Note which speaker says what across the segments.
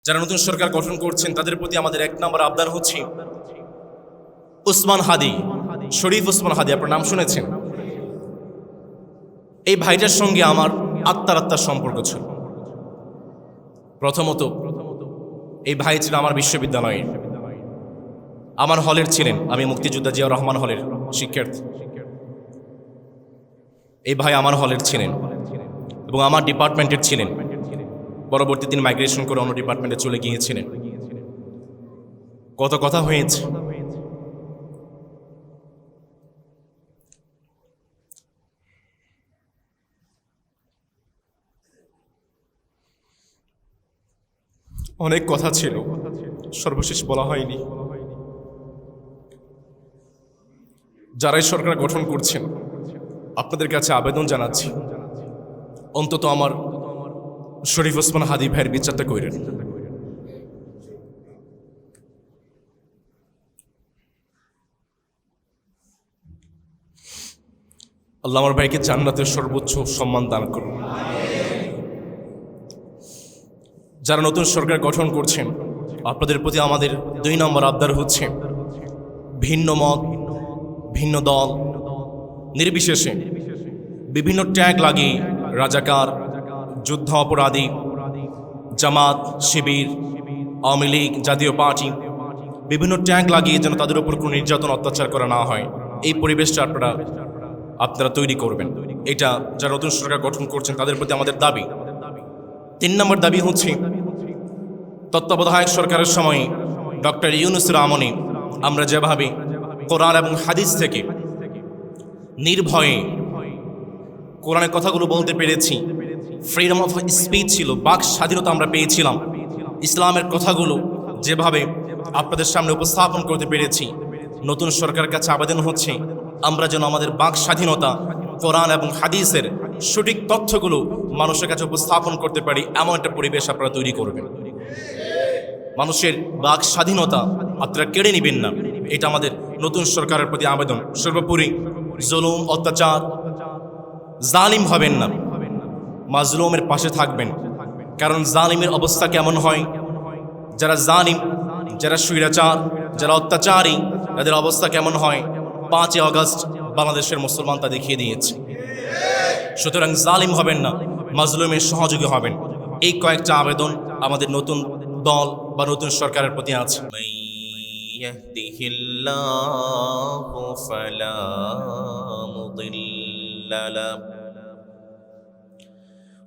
Speaker 1: যারা নতুন সরকার গঠন করছেন তাদের প্রতি আমাদের এক নম্বর আবদার হচ্ছে উসমান হাদি, শরীফ উসমান হাদি, আপনার নাম শুনেছেন? এই ভাইটার সঙ্গে আমার আত্মার সম্পর্ক ছিল। প্রথমত এই ভাই ছিল আমার বিশ্ববিদ্যালয়ের, আমার হলের ছিলেন, আমি মুক্তিযোদ্ধা জিয়াউর রহমান হলের শিক্ষার্থী। এই ভাই আমার হলের ছিলেন এবং আমার ডিপার্টমেন্টের ছিলেন। পরবর্তী তিনি মাইগ্রেশন করে অন্য ডিপার্টমেন্টে চলে গিয়েছিলেন। কত কথা হয়েছে। অনেক কথা ছিল, সর্বশেষ বলা হয়নি। যারাই সরকার গঠন করছেন আপনাদের কাছে আবেদন জানাচ্ছি, অন্তত আমার শরীফ ওসমান হাদি ভাইয়ের বিচারটা কইরেন। আল্লাহ আমার ভাইকে জান্নাতের সর্বোচ্চ সম্মান দান করুন। যারা নতুন সরকার গঠন করছেন আপনাদের প্রতি আমাদের 2 নম্বর আবদার হচ্ছে ভিন্ন মত, ভিন্ন দল নির্বিশেষে বিভিন্ন ট্যাগ লাগিয়ে রাজাকার, যুদ্ধ অপরাধী, জামাত, শিবির, আওয়ামী লীগ, জাতীয় পার্টি, বিভিন্ন ট্যাগ লাগিয়ে যেন তাদের উপর কোনো নির্যাতন অত্যাচার করা না হয়, এই পরিবেশটা আপনারা তৈরি করবেন। এটা যারা নতুন সরকার গঠন করছেন তাদের প্রতি আমাদের দাবি। 3 নম্বর দাবি হচ্ছে তত্ত্বাবধায়ক সরকারের সময় ডক্টর ইউনূসের আমলে আমরা যেভাবে কোরআন এবং হাদিস থেকে নির্ভয়ে কোরআনের কথাগুলো বলতে পেরেছি, ফ্রিডম অফ স্পিচ ছিল, বাক স্বাধীনতা আমরা পেয়েছিলাম, ইসলামের কথাগুলো যেভাবে আপনাদের সামনে উপস্থাপন করতে পেরেছি, নতুন সরকারের কাছে আবেদন হচ্ছে আমরা যেন আমাদের বাক স্বাধীনতা, কোরআন এবং হাদিসের সঠিক তথ্যগুলো মানুষের কাছে উপস্থাপন করতে পারি, এমন একটা পরিবেশ আপনারা তৈরি করবেন। মানুষের বাক স্বাধীনতা আপনারা কেড়ে নেবেন না, এটা আমাদের নতুন সরকারের প্রতি আবেদন। সর্বোপরি জুলুম, অত্যাচার, জালিম হবেন না, মাজলুমের পাশে থাকবেন। কারণ জালিমের অবস্থা কেমন হয়, যারা জালিম, যারা স্বৈরাচার, যারা অত্যাচারী, তাদের অবস্থা কেমন হয় 5 আগস্ট বাংলাদেশের মুসলমান তা দেখিয়ে দিয়েছে। সুতরাং জালিম হবেন না, মাজলুমের সহযোগী হবেন। এই কয়েকটা আবেদন আমাদের নতুন দল বা নতুন সরকারের প্রতি আছে। ইয়াহদিহিল্লাহু ফালা মুদিল্লা লাহু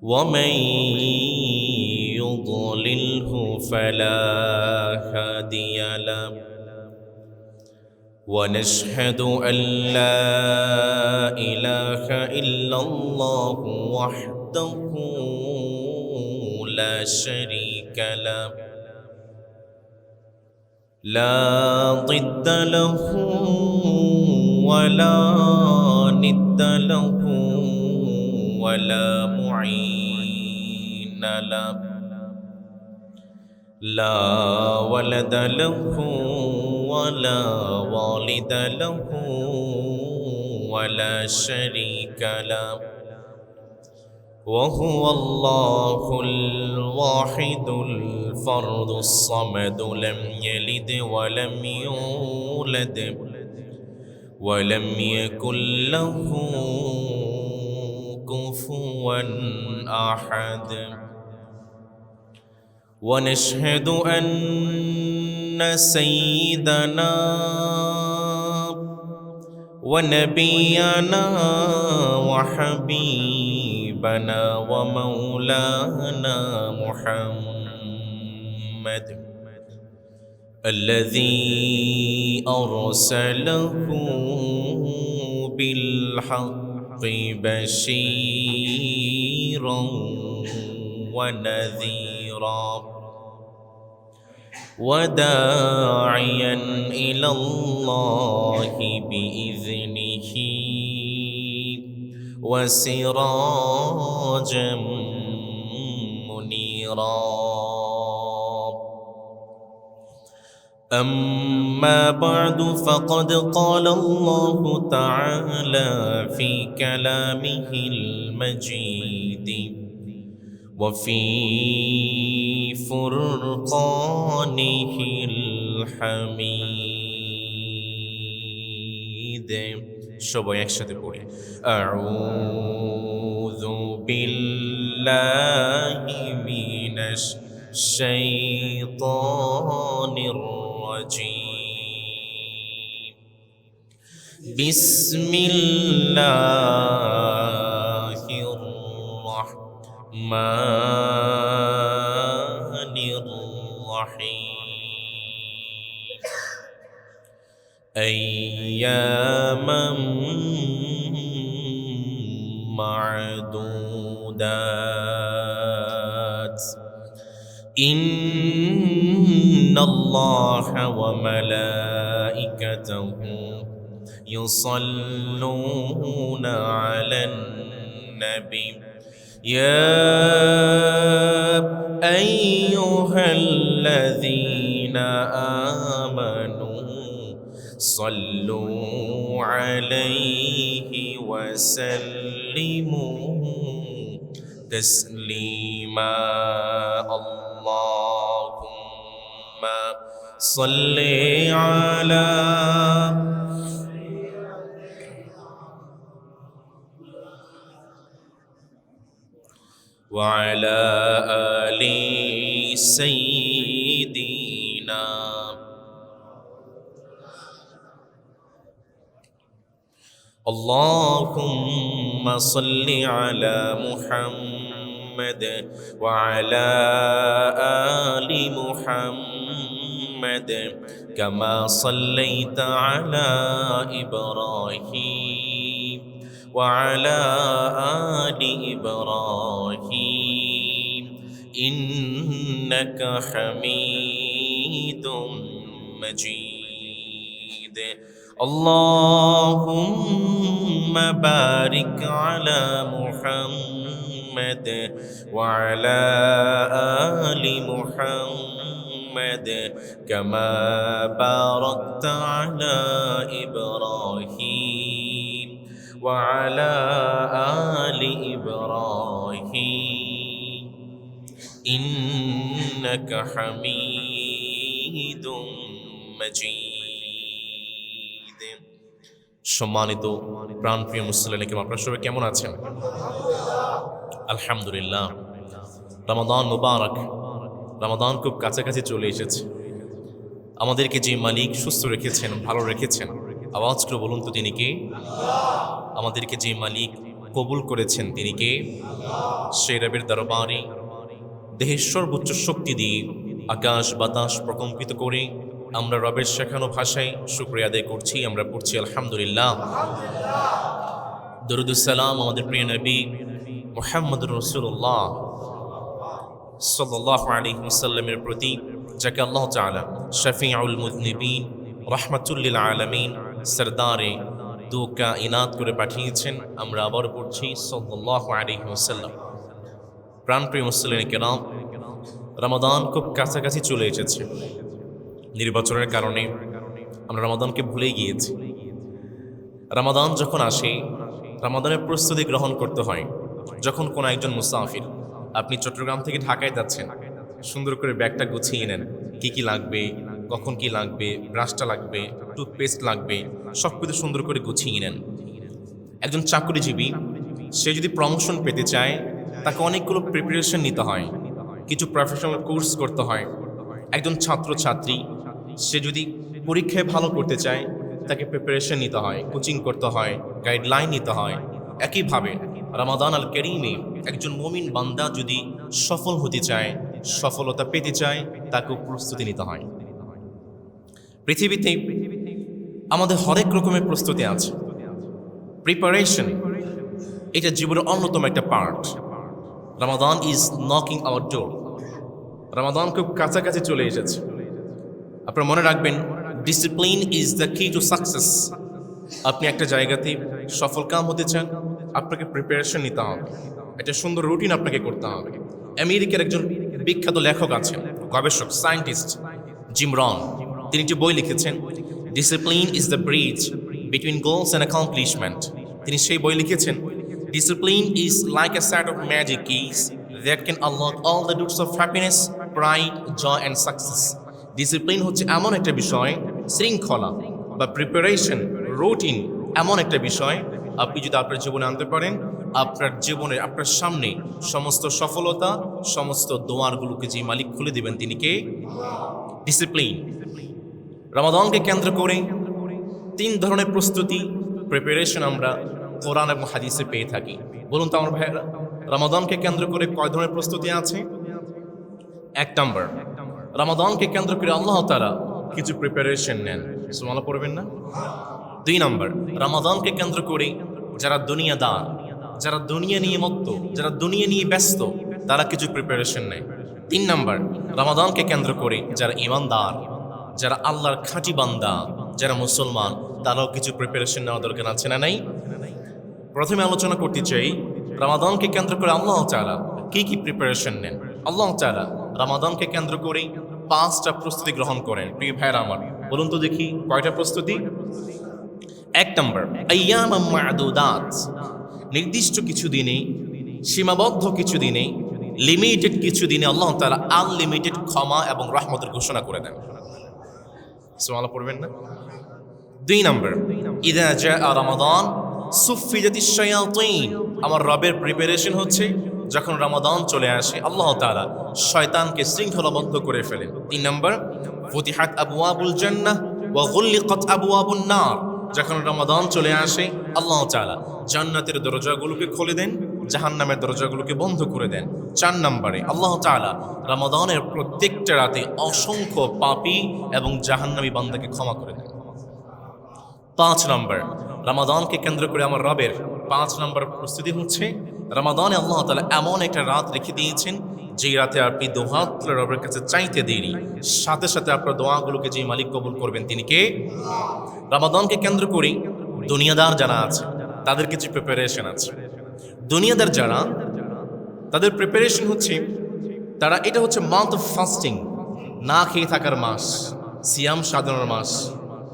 Speaker 1: ওয়া মান ইউদ্লিলহু ফালা হাদিয়া লাহু ونشهد أن لا إله إلا الله وحده لا شريك له لا ضد له ولا ند له ولا معين له لا ولد له ولا والد له ولا شريك له وهو الله الواحد الفرد الصمد لم يلد ولم يولد ولم يكن له كفوا أحد ونشهد أن سيدنا ونبينا وحبيبنا ومولانا محمد الذي أرسله بالحق بشيرا ونذيرا وداعيا إلى الله بإذنه وسراجا منيرا. أما بعد فقد قال الله تعالى في كلامه المجيد وفي فرقانه الحميد সবাই একসাথে পড়ি আউযু বিল্লাহি মিনাশ শাইতানির রাজীম বিসমিল্লাহির রাহমানির রাহিম أياما معدودات إن الله وملائكته يصلون على النبي يا أيها الذين آمنوا صلوا عليه وسلموا تسليما اللهم صل على وعلى آل سيدنا اللهم صل على محمد وعلى آل محمد كما صليت على إبراهيم وعلى آل إبراهيم إنك حميد مجيد اللهم بارك على محمد وعلى آل محمد كما باركت على إبراهيم وعلى آل إبراهيم إنك حميد مجيد সম্মানিত প্রাণপ্রিয় মুসলিম আপনারা সবাই কেমন আছেন? আলহামদুলিল্লাহ। রমাদান মুবারক, রমাদান খুব কাছাকাছি চলে এসেছে। আমাদেরকে যে মালিক সুস্থ রেখেছেন, ভালো রেখেছেন, আওয়াজ করে বলুন তো তিনি কে? আমাদেরকে যে মালিক কবুল করেছেন তিনি কে? সেই রবের দরবারে দেহের সর্বোচ্চ শক্তি দিয়ে আকাশ বাতাস প্রকম্পিত করে আমরা রবের শেখানো ভাষায় শুকরিয়া আদায় করছি। আমরা পড়ছি আলহামদুলিল্লাহ। দরুদুস সালাম আমাদের প্রিয় নবী মুহাম্মদুর রাসূলুল্লাহ সাল্লাল্লাহু আলাইহি ওয়াসাল্লামের প্রতি, যাকে আল্লাহ তাআলা শাফিউল মুযনিবিন রাহমাতুল লিল আলামিন সরদারে দু কায়নাত করে পাঠিয়েছেন। আমরা আবার পড়ছি সাল্লাল্লাহু আলাইহি ওয়াসাল্লাম। প্রাণপ্রিয় মুসলিম কেরাম, রমাদান খুব কাছাকাছি চলে এসেছে। নির্বাচনের কারণে আমরা রমাদানকে ভুলে গিয়েছি। রমাদান যখন আসে, রমাদানের প্রস্তুতি গ্রহণ করতে হয়। যখন কোনো একজন মুসাফির, আপনি চট্টগ্রাম থেকে ঢাকায় যাচ্ছেন, সুন্দর করে ব্যাগটা গুছিয়ে নেন। কি কি লাগবে, কখন কি লাগবে, ব্রাশটা লাগবে, টুথপেস্ট লাগবে, সব কিছু সুন্দর করে গুছিয়ে নেন। একজন চাকরিজীবী, সে যদি প্রমোশন পেতে চায়, তাকে অনেকগুলো প্রিপারেশন নিতে হয়, কিছু প্রফেশনাল কোর্স করতে হয়। একজন ছাত্রছাত্রী, সে যদি পরীক্ষায় ভালো করতে চায়, তাকে প্রিপারেশন নিতে হয়, কোচিং করতে হয়, গাইডলাইন নিতে হয়। একইভাবে রমাদান আল কারীমে একজন মুমিন বান্দা যদি সফল হতে চায়, সফলতা পেতে চায়, তাকেও প্রস্তুতি নিতে হয়। পৃথিবীতে আমাদের হরেক রকমের প্রস্তুতি আছে। প্রিপারেশন এটা জীবনের অন্যতম একটা part. Ramadan is knocking our door. Ramadan খুব কাছাকাছি চলে এসেছে। আপনারা মনে রাখবেন, discipline is the key to success. আপনি একটা জায়গাতে সফল কাম হতে চান, আপনাকে প্রিপারেশন নিতে হবে, একটা সুন্দর রুটিন আপনাকে করতে হবে। আমেরিকার একজন বিখ্যাত লেখক আছেন, গবেষক, সায়েন্টিস্ট জিম রন। তিনি একটি বই লিখেছেন, discipline is the bridge between goals and accomplishment. তিনি সেই বই লিখেছেন, discipline is like a set of magic keys that can unlock all the roots of happiness, pride, joy and success. Discipline হচ্ছে এমন একটা বিষয়, শৃঙ্খলা বা প্রিপারেশন, রুটিন এমন একটা বিষয়, আপনি যদি আপনার জীবনে আনতে পারেন, আপনার জীবনে আপনার সামনে সমস্ত সফলতা, সমস্ত দোয়ারগুলোকে যে মালিক খুলে দিবেন তিনি কে? ডিসিপ্লিন। রমাদানকে কেন্দ্র করে 3 ধরনের প্রস্তুতি, প্রিপারেশন আমরা কোরআন এবং হাদিসে পেয়ে থাকি। বলুন তো আমার ভাইয়েরা, রমাদানকে কেন্দ্র করে কয় ধরনের প্রস্তুতি আছে? 1 নম্বর, রমাদানকে কেন্দ্র করে আল্লাহ তাআলা কিছু প্রিপারেশন নেন, সুবহানাল্লাহ পড়বেন না? 2 নম্বর, রমাদানকে কেন্দ্র করে যারা দুনিয়াদার, যারা দুনিয়া নিয়ে মত্ত, যারা দুনিয়া নিয়ে ব্যস্ত, তারা কিছু প্রিপারেশন নেয়। 3 নম্বর, রমাদানকে কেন্দ্র করে যারা ঈমানদার, যারা আল্লাহর খাঁটি বান্দা, যারা মুসলমান, তারাও কিছু প্রিপারেশন নেওয়া দরকার আছে না নাই? প্রথমে আলোচনা করতে চাই রমাদানকে কেন্দ্র করে আল্লাহ তাআলা কি কি প্রিপারেশন নেন। আল্লাহ তাআলা রমাদানকে কেন্দ্র করে 5টা প্রস্তুতি গ্রহণ করেন। প্রিয় ভাইরা আমার, বলুন তো দেখি কয়টা প্রস্তুতি? 1 নম্বর, আইয়ামাম মা'দুদাত, নির্দিষ্ট কিছু দিনে, সীমাবদ্ধ কিছু দিনে, লিমিটেড কিছু দিনে আল্লাহ তাআলা আনলিমিটেড ক্ষমা এবং রহমতের ঘোষণা করে দেন। সুবহানাল্লাহ পড়বেন না? 2 নম্বর, ইযা জাআ রমাদান সুফিজাতিশ শায়াতিন, আমার রবের প্রিপারেশন হচ্ছে যখন রমাদান চলে আসে আল্লাহ তাআলা শয়তানকে শৃঙ্খলাবদ্ধ করে ফেলেন। 3 নম্বর, ফুতিহাত আবওয়াবুল জান্নাহ ওয়া গুল্লিকাত আবওয়াবুন নার, যখন রমাদান চলে আসে আল্লাহ তাআলা জান্নাতের দরজাগুলোকে খুলে দেন, জাহান্নামের দরজাগুলোকে বন্ধ করে দেন। 4 নম্বরে আল্লাহ তাআলা রমাদানের প্রত্যেকটা রাতে অসংখ্য পাপী এবং জাহান্নামী বান্দাকে ক্ষমা করে দেন। 5 নম্বর, রমাদানকে কেন্দ্র করে আমার রবের 5 নম্বর প্রস্তুতি হচ্ছে রমাদানে আল্লাহ তাআলা এমন একটা রাত রেখে দিয়েছেন যেই রাতে আপনি দোয়া তুলে রবের কাছে চাইতে দেরি, সাথে সাথে আপনার দোয়াগুলোকে যে মালিক কবুল করবেন তিনি কে? রমাদানকে কেন্দ্র করে দুনিয়াদার যারা আছে তাদের কিছু প্রিপারেশন আছে। দুনিয়াদার যারা, তাদের প্রিপারেশন হচ্ছে, তারা এটা হচ্ছে মান্থ অফ ফাস্টিং, না খেয়ে থাকার মাস, সিয়াম সাধনার মাস,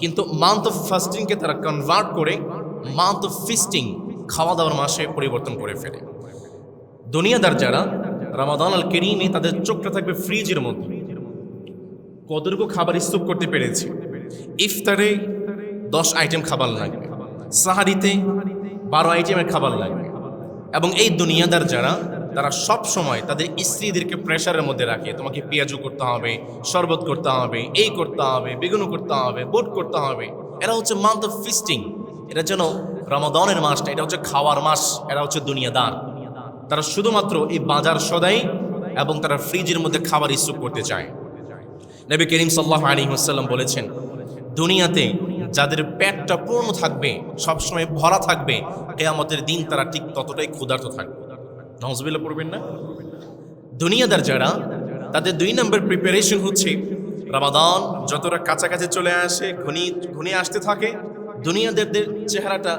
Speaker 1: কিন্তু মান্থ অফ ফাস্টিংকে তারা কনভার্ট করে মান্থ অফ ফিস্টিং, খাওয়া দাওয়ার মাসে পরিবর্তন করে ফেলে। দুনিয়াদার যারা রমাদান আল কারীমে তাদের চোখটা থাকবে ফ্রিজের মধ্যে, কতটুকু খাবার স্তূপ করতে পেরেছে। ইফতারে 10 আইটেম খাবার লাগবে, সাহারিতে 12 আইটেমের খাবার লাগবে। এবং এই দুনিয়াদার যারা, তারা সব সময় তাদের স্ত্রীদেরকে প্রেশারের মধ্যে রাখে, তোমাকে পেঁয়াজু করতে হবে, শরবত করতে হবে, এই করতে হবে, বেগুনও করতে হবে, বুট করতে হবে। এরা হচ্ছে মান্থ অফ ফিস্টিং, এটা যেন রমাদানের মাসটা, এটা হচ্ছে খাওয়ার মাস। এরা হচ্ছে দুনিয়াদার, তারা শুধুমাত্র এই বাজার সদাই এবং তারা ফ্রিজের মধ্যে খাবার স্তূপ করতে চায়। নবী করিম সাল্লাল্লাহু আলাইহি ওয়াসাল্লাম বলেছেন, দুনিয়াতে যাদের পেটটা পূর্ণ থাকবে, সবসময় ভরা থাকবে, কিয়ামতের দিন তারা ঠিক ততটাই ক্ষুধার্ত থাকবে। নাউজুবিল্লাহ পড়বেন না? দুনিয়াদার যারা, তাদের 2 নম্বর প্রিপারেশন হচ্ছে রমাদান যতটা কাছাকাছি চলে আসে, ঘনিয়ে আসতে থাকে, দুনিয়াদারদের চেহারাটা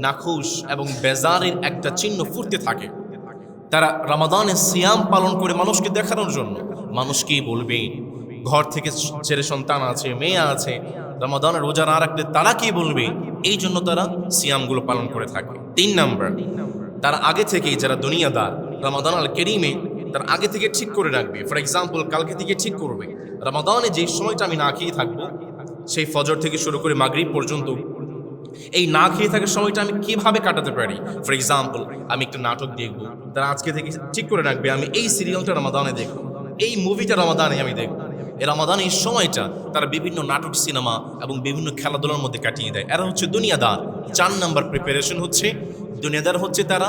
Speaker 1: নাখুশ এবং বেজারের একটা চিহ্ন ফুটতে থাকে। তারা রমাদানে সিয়াম পালন করে মানুষকে দেখানোর জন্য, মানুষ কি বলবে, ঘর থেকে ছেলে সন্তান আছে, মেয়ে আছে, রমাদানের রোজা না রাখলে তারা কি বলবে, এই জন্য তারা সিয়ামগুলো পালন করে থাকে। 3 নম্বর, তারা আগে থেকেই, যারা দুনিয়াদার, রমাদান আল কারীমে তার আগে থেকে ঠিক করে রাখবে। ফর এক্সাম্পল, কালকে থেকে ঠিক করবে রমাদানে যে সময়টা আমি না খেয়ে থাকবো, সেই ফজর থেকে শুরু করে মাগরিব পর্যন্ত এই না খেয়ে থাকার সময়টা আমি কিভাবে কাটাতে পারি। ফর এক্সাম্পল, আমি একটা নাটক দেখবো, তারা আজকে থেকে ঠিক করে রাখবে আমি এই সিরিয়ালটা রমাদানে দেখবো, এই মুভিটা রমাদানে আমি দেখবো। এই রমাদানে এই সময়টা তারা বিভিন্ন নাটক, সিনেমা এবং বিভিন্ন খেলাধুলার মধ্যে কাটিয়ে দেয়। এরা হচ্ছে দুনিয়াদার। 4 নম্বর প্রিপারেশন হচ্ছে, দুনিয়াদার হচ্ছে তারা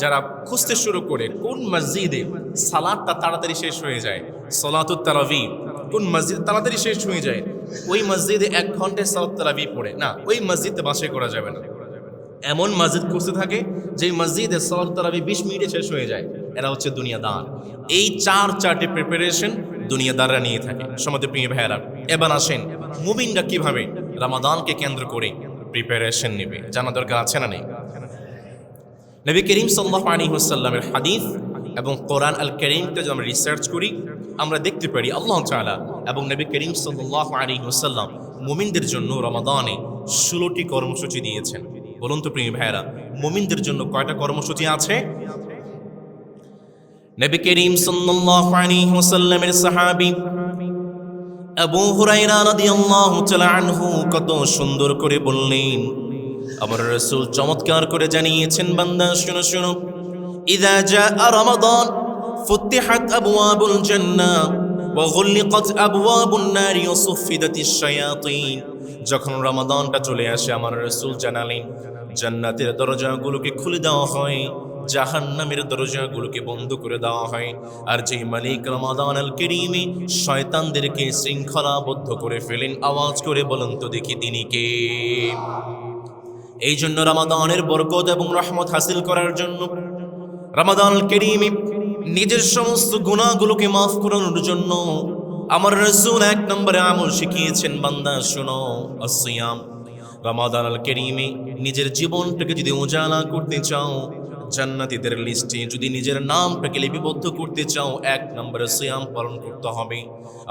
Speaker 1: যারা খুঁজতে শুরু করে কোন মসজিদে সালাতটা তাড়াতাড়ি শেষ হয়ে যায়, সালাতুত তারাবি, কোন মসজিদ তাড়াতাড়ি শেষ হয়ে যায়, ওই মসজিদে 1 ঘন্টায় সালাত তারাবি পড়ে না, ওই মসজিদে বাছাই করা যাবে না। এমন মসজিদ খুঁজতে থাকে যে মসজিদে সালাত তারাবি 20 মিনিটে শেষ হয়ে যায়। এরা হচ্ছে দুনিয়াদার। এই 4টি প্রিপারেশন দুনিয়াদাররা নিয়ে থাকে। সমাজের প্রিয় ভাইয়েরা, এবার আসেন মুমিনরা কিভাবে রমাদানকে কেন্দ্র করে প্রিপারেশন নেবে, জানা দরকার আছে না নেই? নবী করিম সাল্লাল্লাহু আলাইহি ওয়াসাল্লামের হাদিস এবং কোরআন আল কারীমকে যদি আমরা রিসার্চ করি, আমরা দেখতে পারি আল্লাহ তাআলা এবং নবী করিম সাল্লাল্লাহু আলাইহি ওয়াসাল্লাম মুমিনদের জন্য রমাদানে 16টি কর্মসূচি দিয়েছেন। বলুন তো প্রিয় ভাইয়েরা, মুমিনদের জন্য কয়টা কর্মসূচি আছে? নবী করিম সাল্লাল্লাহু আলাইহি ওয়াসাল্লামের সাহাবী আবু হুরায়রা রাদিয়াল্লাহু তাআলা আনহু কত সুন্দর করে বললেন, আমার রাসূল চমৎকার করে জানিয়েছেন, বান্দা শুনো শুনো, ইযা জাআ রমাদান ফুতিহাত আবওয়াবুল জান্নাহ ওয়া গুলিকাত আবওয়াবুন নারি ওয়া সুফিদাতিশ শায়াতিন। যখন রমাদানটা চলে আসে, আমার রাসূল জানালেন, জান্নাতের দরজাগুলোকে খুলে দেওয়া হয়, জাহান্নামের দরজাগুলোকে বন্ধ করে দেওয়া হয়। আর যে মালিক রমাদান আল কারীমে শয়তানদেরকে শৃঙ্খলাবদ্ধ করে ফেলেন, আওয়াজ করে বলেন তো দেখি তিনি কে? এই জন্য রমাদানের বরকত এবং রহমত হাসিল করার জন্য, রমাদান আল কারীমে নিজের সমস্ত গুনাহগুলোকে মাফ করানোর জন্য আমার রাসূল এক নম্বরে আমল শিখিয়েছেন, বান্দা শোনো, আসিয়াম। রমাদান আল কারীমে নিজের জীবনটাকে যদি উজালা করতে চাও, জান্নাতীদের লিস্টে যদি নিজের নামটাকে লিপিবদ্ধ করতে চাও, এক নম্বরে সিয়াম পালন করতে হবে।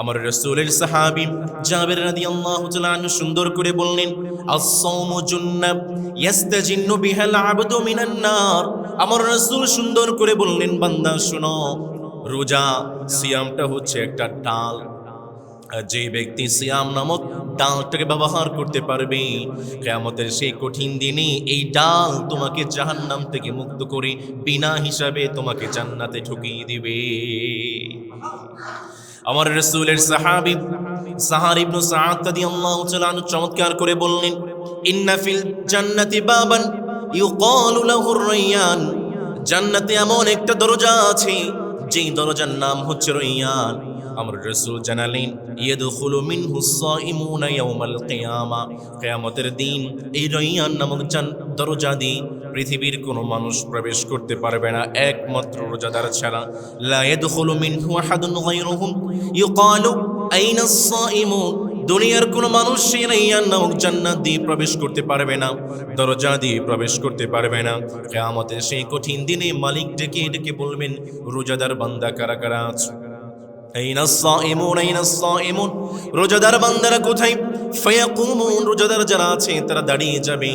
Speaker 1: আমার রাসূলের সাহাবী জাবের রাদিয়াল্লাহু তাআলা আনহু সুন্দর করে বললেন, আস-সাওমু জুন্নাহ ইয়াস্তাজিন্নু বিহাল আবদু মিনান নার। আমার রাসূল সুন্দর করে বললেন, বান্দা শোনো, রোজা সিয়ামটা হচ্ছে একটা ডাল। যে ব্যক্তি সিয়াম নামক ডালটাকে ব্যবহার করতে পারবে, কিয়ামতের সেই কঠিন দিনে এই ডাল তোমাকে জাহান্নাম থেকে মুক্ত করে বিনা হিসাবে তোমাকে জান্নাতে ঢুকিয়ে দিবে। আমার রাসূলের সাহাবী সাহার ইবনে সাআদ রাদিয়াল্লাহু তাআলা আনহু চমৎকার করে বললেন, ইন্না ফিল জান্নাতি বাবান ইউকালু লাহুর রায়্যান। জান্নাতে এমন একটা দরজা আছে, যেই দরজার নাম হচ্ছে রায়্যান। আমার রাসূল জানালেন, ইয়াদখুলু মিনহুস সাইমুনা ইয়াওমাল কিয়ামা। কিয়ামতের দিন এই রায়্যান নামক দরজা দিয়ে পৃথিবীর কোনো মানুষ প্রবেশ করতে পারবে না, একমাত্র রোজাদার ছাড়া। লা ইয়াদখুলু মিনহু আহাদুন গায়রুহুম ইউকালু আইনাস সাইমুন। দুনিয়ার কোনো মানুষ সেই রায়্যান নামক জান্নাত দিয়ে প্রবেশ করতে পারবে না, দরজা দিয়ে প্রবেশ করতে পারবে না। কিয়ামতের সেই কঠিন দিনে মালিক ডেকে ডেকে বলবেন, রোজাদার বান্দা কারা কারা আছে? আইনাস সাইমুন আইনাস সাইমুন, রোজাদার বান্দারা কোথায়? ফায়াকুমুন, রোজাদার যারা আছে তারা দাঁড়িয়ে যাবে।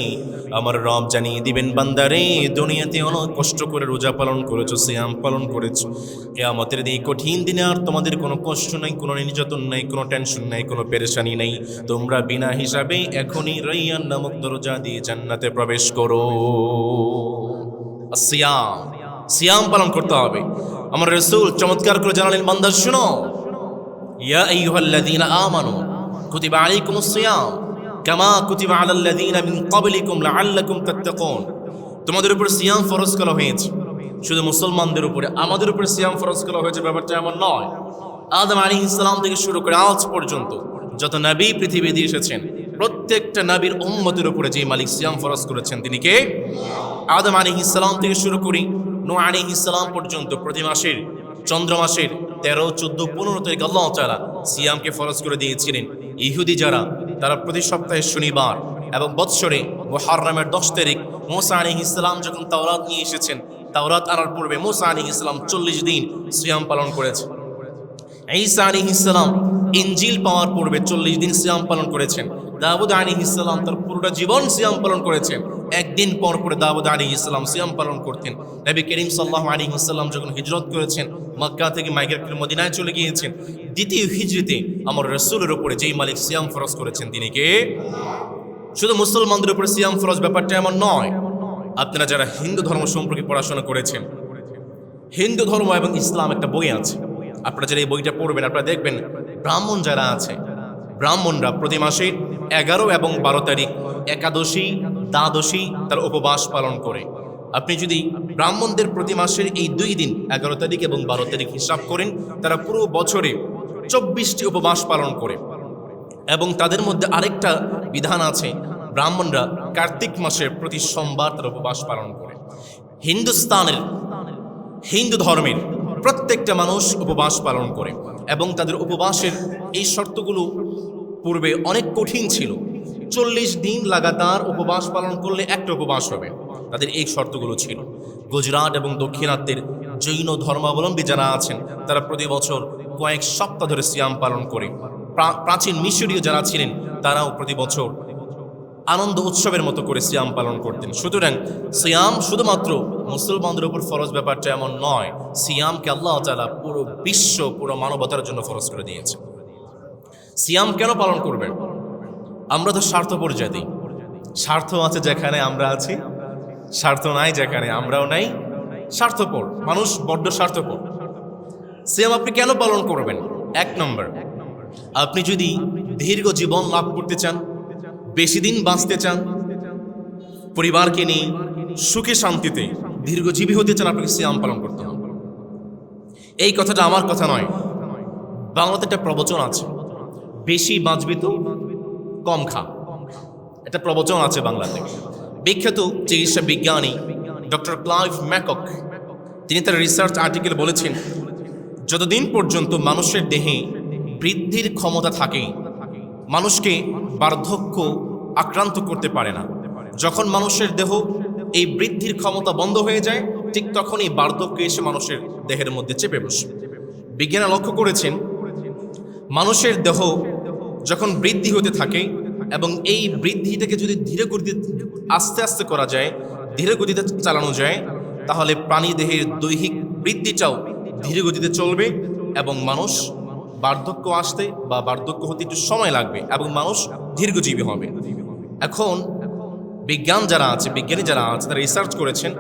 Speaker 1: আমার রব জানিয়ে দিবেন, বান্দারে দুনিয়াতে অনেক কষ্ট করে রোজা পালন করেছো, সিয়াম পালন করেছো, কিয়ামতের এই কঠিন দিনে আর তোমাদের কোনো কষ্ট নাই, কোনো নির্যাতন নাই, কোনো টেনশন নাই, কোনো পেরেশানি নাই। তোমরা বিনা হিসাবে এখনই রায়্যান নামক দরজা দিয়ে জান্নাতে প্রবেশ করো। সিয়াম, সিয়াম পালন করতে হবে। আমার রাসূল চমৎকার করে জানালেন, বান্দা শুনো, ইয়া আইয়ুহাল্লাযীনা আমানু কুতিবা আলাইকুমুস সিয়াম কামা কুতিবা আলাল্লাযীনা মিন ক্বাবলিকুম লাআল্লাকুম তাত্তাকুন। তোমাদের উপর সিয়াম ফরজ করা হয়েছে, শুধু মুসলমানদের উপরে। আমাদের উপর সিয়াম ফরজ করা হয়েছে ব্যাপারটা এমন নয়। আদম আলাইহিস সালাম থেকে শুরু করে আজ পর্যন্ত যত নবী পৃথিবীতে এসেছেন, প্রত্যেকটা নবীর উম্মতের উপরে যে মালিক সিয়াম ফরজ করেছেন তিনি কে? আদম আলাইহিস সালাম থেকে শুরু করি নূহ আলাইহিস সালাম পর্যন্ত প্রতি মাসের চন্দ্র মাসের 13, 14, 15 তারিখ আল্লাহ তাআলা সিয়ামকে ফরজ করে দিয়েছিলেন। ইহুদি যারা, তারা প্রতি সপ্তাহে শনিবার এবং বৎসরে মুহররমের 10 তারিখ মুসা আলাইহিস সালাম যখন তাওরাত নিয়ে এসেছেন, তাওরাত আনার পূর্বে মুসা আলাইহিস সালাম 40 দিন সিয়াম পালন করেছেন। ঈসা আলাইহিস সালাম ইনজিল পাওয়ার পূর্বে 40 দিন সিয়াম পালন করেছেন। দাউদ আলাইহিস সালাম তার পুরোটা জীবন সিয়াম পালন করেছেন। একদিন পর পরে দাউদ আলাইহিস সালাম সিয়াম পালন করতেন। নবী করিম সাল্লাল্লাহু আলাইহি ওয়াসাল্লাম যখন হিজরত করেছেন, মক্কা থেকে মাইগ্রেট করে মদিনায় চলে গিয়েছেন, দ্বিতীয় হিজরতে আমার রাসূলের উপরে যেই মালিক সিয়াম ফরজ করেছেন তিনি কে? শুধু মুসলমানদের উপরে সিয়াম ফরজ ব্যাপারটা এমন নয়। আপনারা যারা হিন্দু ধর্ম সম্পর্কে পড়াশোনা করেছেন, হিন্দু ধর্ম এবং ইসলাম একটা বই আছে, আপনারা যারা এই বইটা পড়বেন, আপনারা দেখবেন ব্রাহ্মণ যারা আছে, ব্রাহ্মণরা প্রতি মাসে 11 এবং 12 তারিখ একাদশী, দ্বাদশী তার উপবাস পালন করে। আপনি যদি ব্রাহ্মণদের প্রতি মাসের এই 2 দিন 11 তারিখ এবং 12 তারিখ হিসাব করেন, তারা পুরো বছরে 24টি উপবাস পালন করে। এবং তাদের মধ্যে আরেকটা বিধান আছে, ব্রাহ্মণরা কার্তিক মাসের প্রতি সোমবার তার উপবাস পালন করে। হিন্দুস্তানের হিন্দু ধর্মের প্রত্যেকটা মানুষ উপবাস পালন করে এবং তাদের উপবাসের এই শর্তগুলো পূর্বে অনেক কঠিন ছিল। 40 দিন লাগাতার উপবাস পালন করলে একটা উপবাস হবে, তাদের এই শর্তগুলো ছিল। গুজরাট এবং দক্ষিণাত্যের জৈন ধর্মাবলম্বী যারা আছেন, তারা প্রতি বছর কয়েক সপ্তাহ ধরে সিয়াম পালন করে। প্রাচীন মিশরীয় যারা ছিলেন, তারাও প্রতি বছর আনন্দ উৎসবের মতো করে সিয়াম পালন করতেন। সুতরাং সিয়াম শুধুমাত্র মুসলমানদের উপর ফরজ ব্যাপারটা এমন নয়, সিয়ামকে আল্লাহ তাআলা পুরো বিশ্ব, পুরো মানবতার জন্য ফরজ করে দিয়েছে। সিয়াম কেন পালন করবেন? আমরা তো স্বার্থপর জাতি। স্বার্থ আছে যেখানে আমরা আছি, স্বার্থ নাই যেখানে আমরাও নাই। স্বার্থপর মানুষ, বড্ড স্বার্থপর। সিয়াম আপনি কেন পালন করবেন? 1 নম্বর, আপনি যদি দীর্ঘ জীবন লাভ করতে চান, বেশি দিন বাঁচতে চান, পরিবারকে নিয়ে সুখে শান্তিতে দীর্ঘজীবী হতে চান, আপনাকে সিয়াম পালন করতে হবে। এই কথাটা আমার কথা নয়, বাংলাতে একটা প্রবচন আছে, বেশি বাঁচবি তো কম খা। একটা প্রবচন আছে বাংলাতে। বিখ্যাত চিকিৎসা বিজ্ঞানী ডক্টর ক্লাইভ ম্যাকক তিনি তার রিসার্চ আর্টিকেল বলেছেন, যতদিন পর্যন্ত মানুষের দেহে বৃদ্ধির ক্ষমতা থাকে, মানুষকে বার্ধক্য আক্রান্ত করতে পারে না। যখন মানুষের দেহ এই বৃদ্ধির ক্ষমতা বন্ধ হয়ে যায়, ঠিক তখনই বার্ধক্য এসে মানুষের দেহের মধ্যে চেপে বসে। বিজ্ঞানী লক্ষ্য করেছেন, মানুষের দেহ যখন বৃদ্ধি হতে থাকে এবং এই বৃদ্ধিটাকে যদি ধীরে গতিতে আস্তে আস্তে করা যায়, ধীরে গতিতে চালানো যায়, তাহলে প্রাণী দেহের দৈহিক বৃদ্ধিটাও ধীরে গতিতে চলবে এবং মানুষ বার্ধক্য আসতে বা বার্ধক্য হতে একটু সময় লাগবে এবং মানুষ দীর্ঘজীবী হবে। এখন বিজ্ঞানী যারা আছে তারা রিসার্চ করেছেন,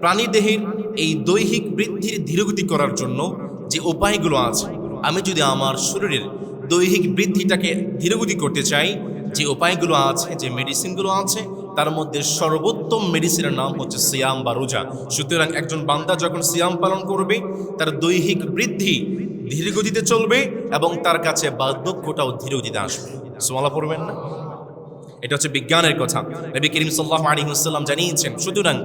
Speaker 1: প্রাণী দেহের এই দৈহিক বৃদ্ধির ধীরগতি করার জন্য যে উপায়গুলো আছে, আমি যদি আমার শরীরের দৈহিক বৃদ্ধিটাকে ধীরগতি করতে চাই, যে উপায়গুলো আছে, যে মেডিসিনগুলো আছে, তার মধ্যে সর্বোত্তম মেডিসিনের নাম হচ্ছে সিয়াম বা রোজা। সুতরাং একজন বান্দা যখন সিয়াম পালন করবে, তার দৈহিক বৃদ্ধি ধীরগতিতে চলবে এবং তার কাছে বার্ধক্যটাও ধীরগতিতে আসবে। সুবহানাল্লাহ পড়বেন না? এটা হচ্ছে বিজ্ঞানের কথা। নবী করিম সাল্লাল্লাহু আলাইহি ওয়াসাল্লাম জানিয়েছেন। সুতরাং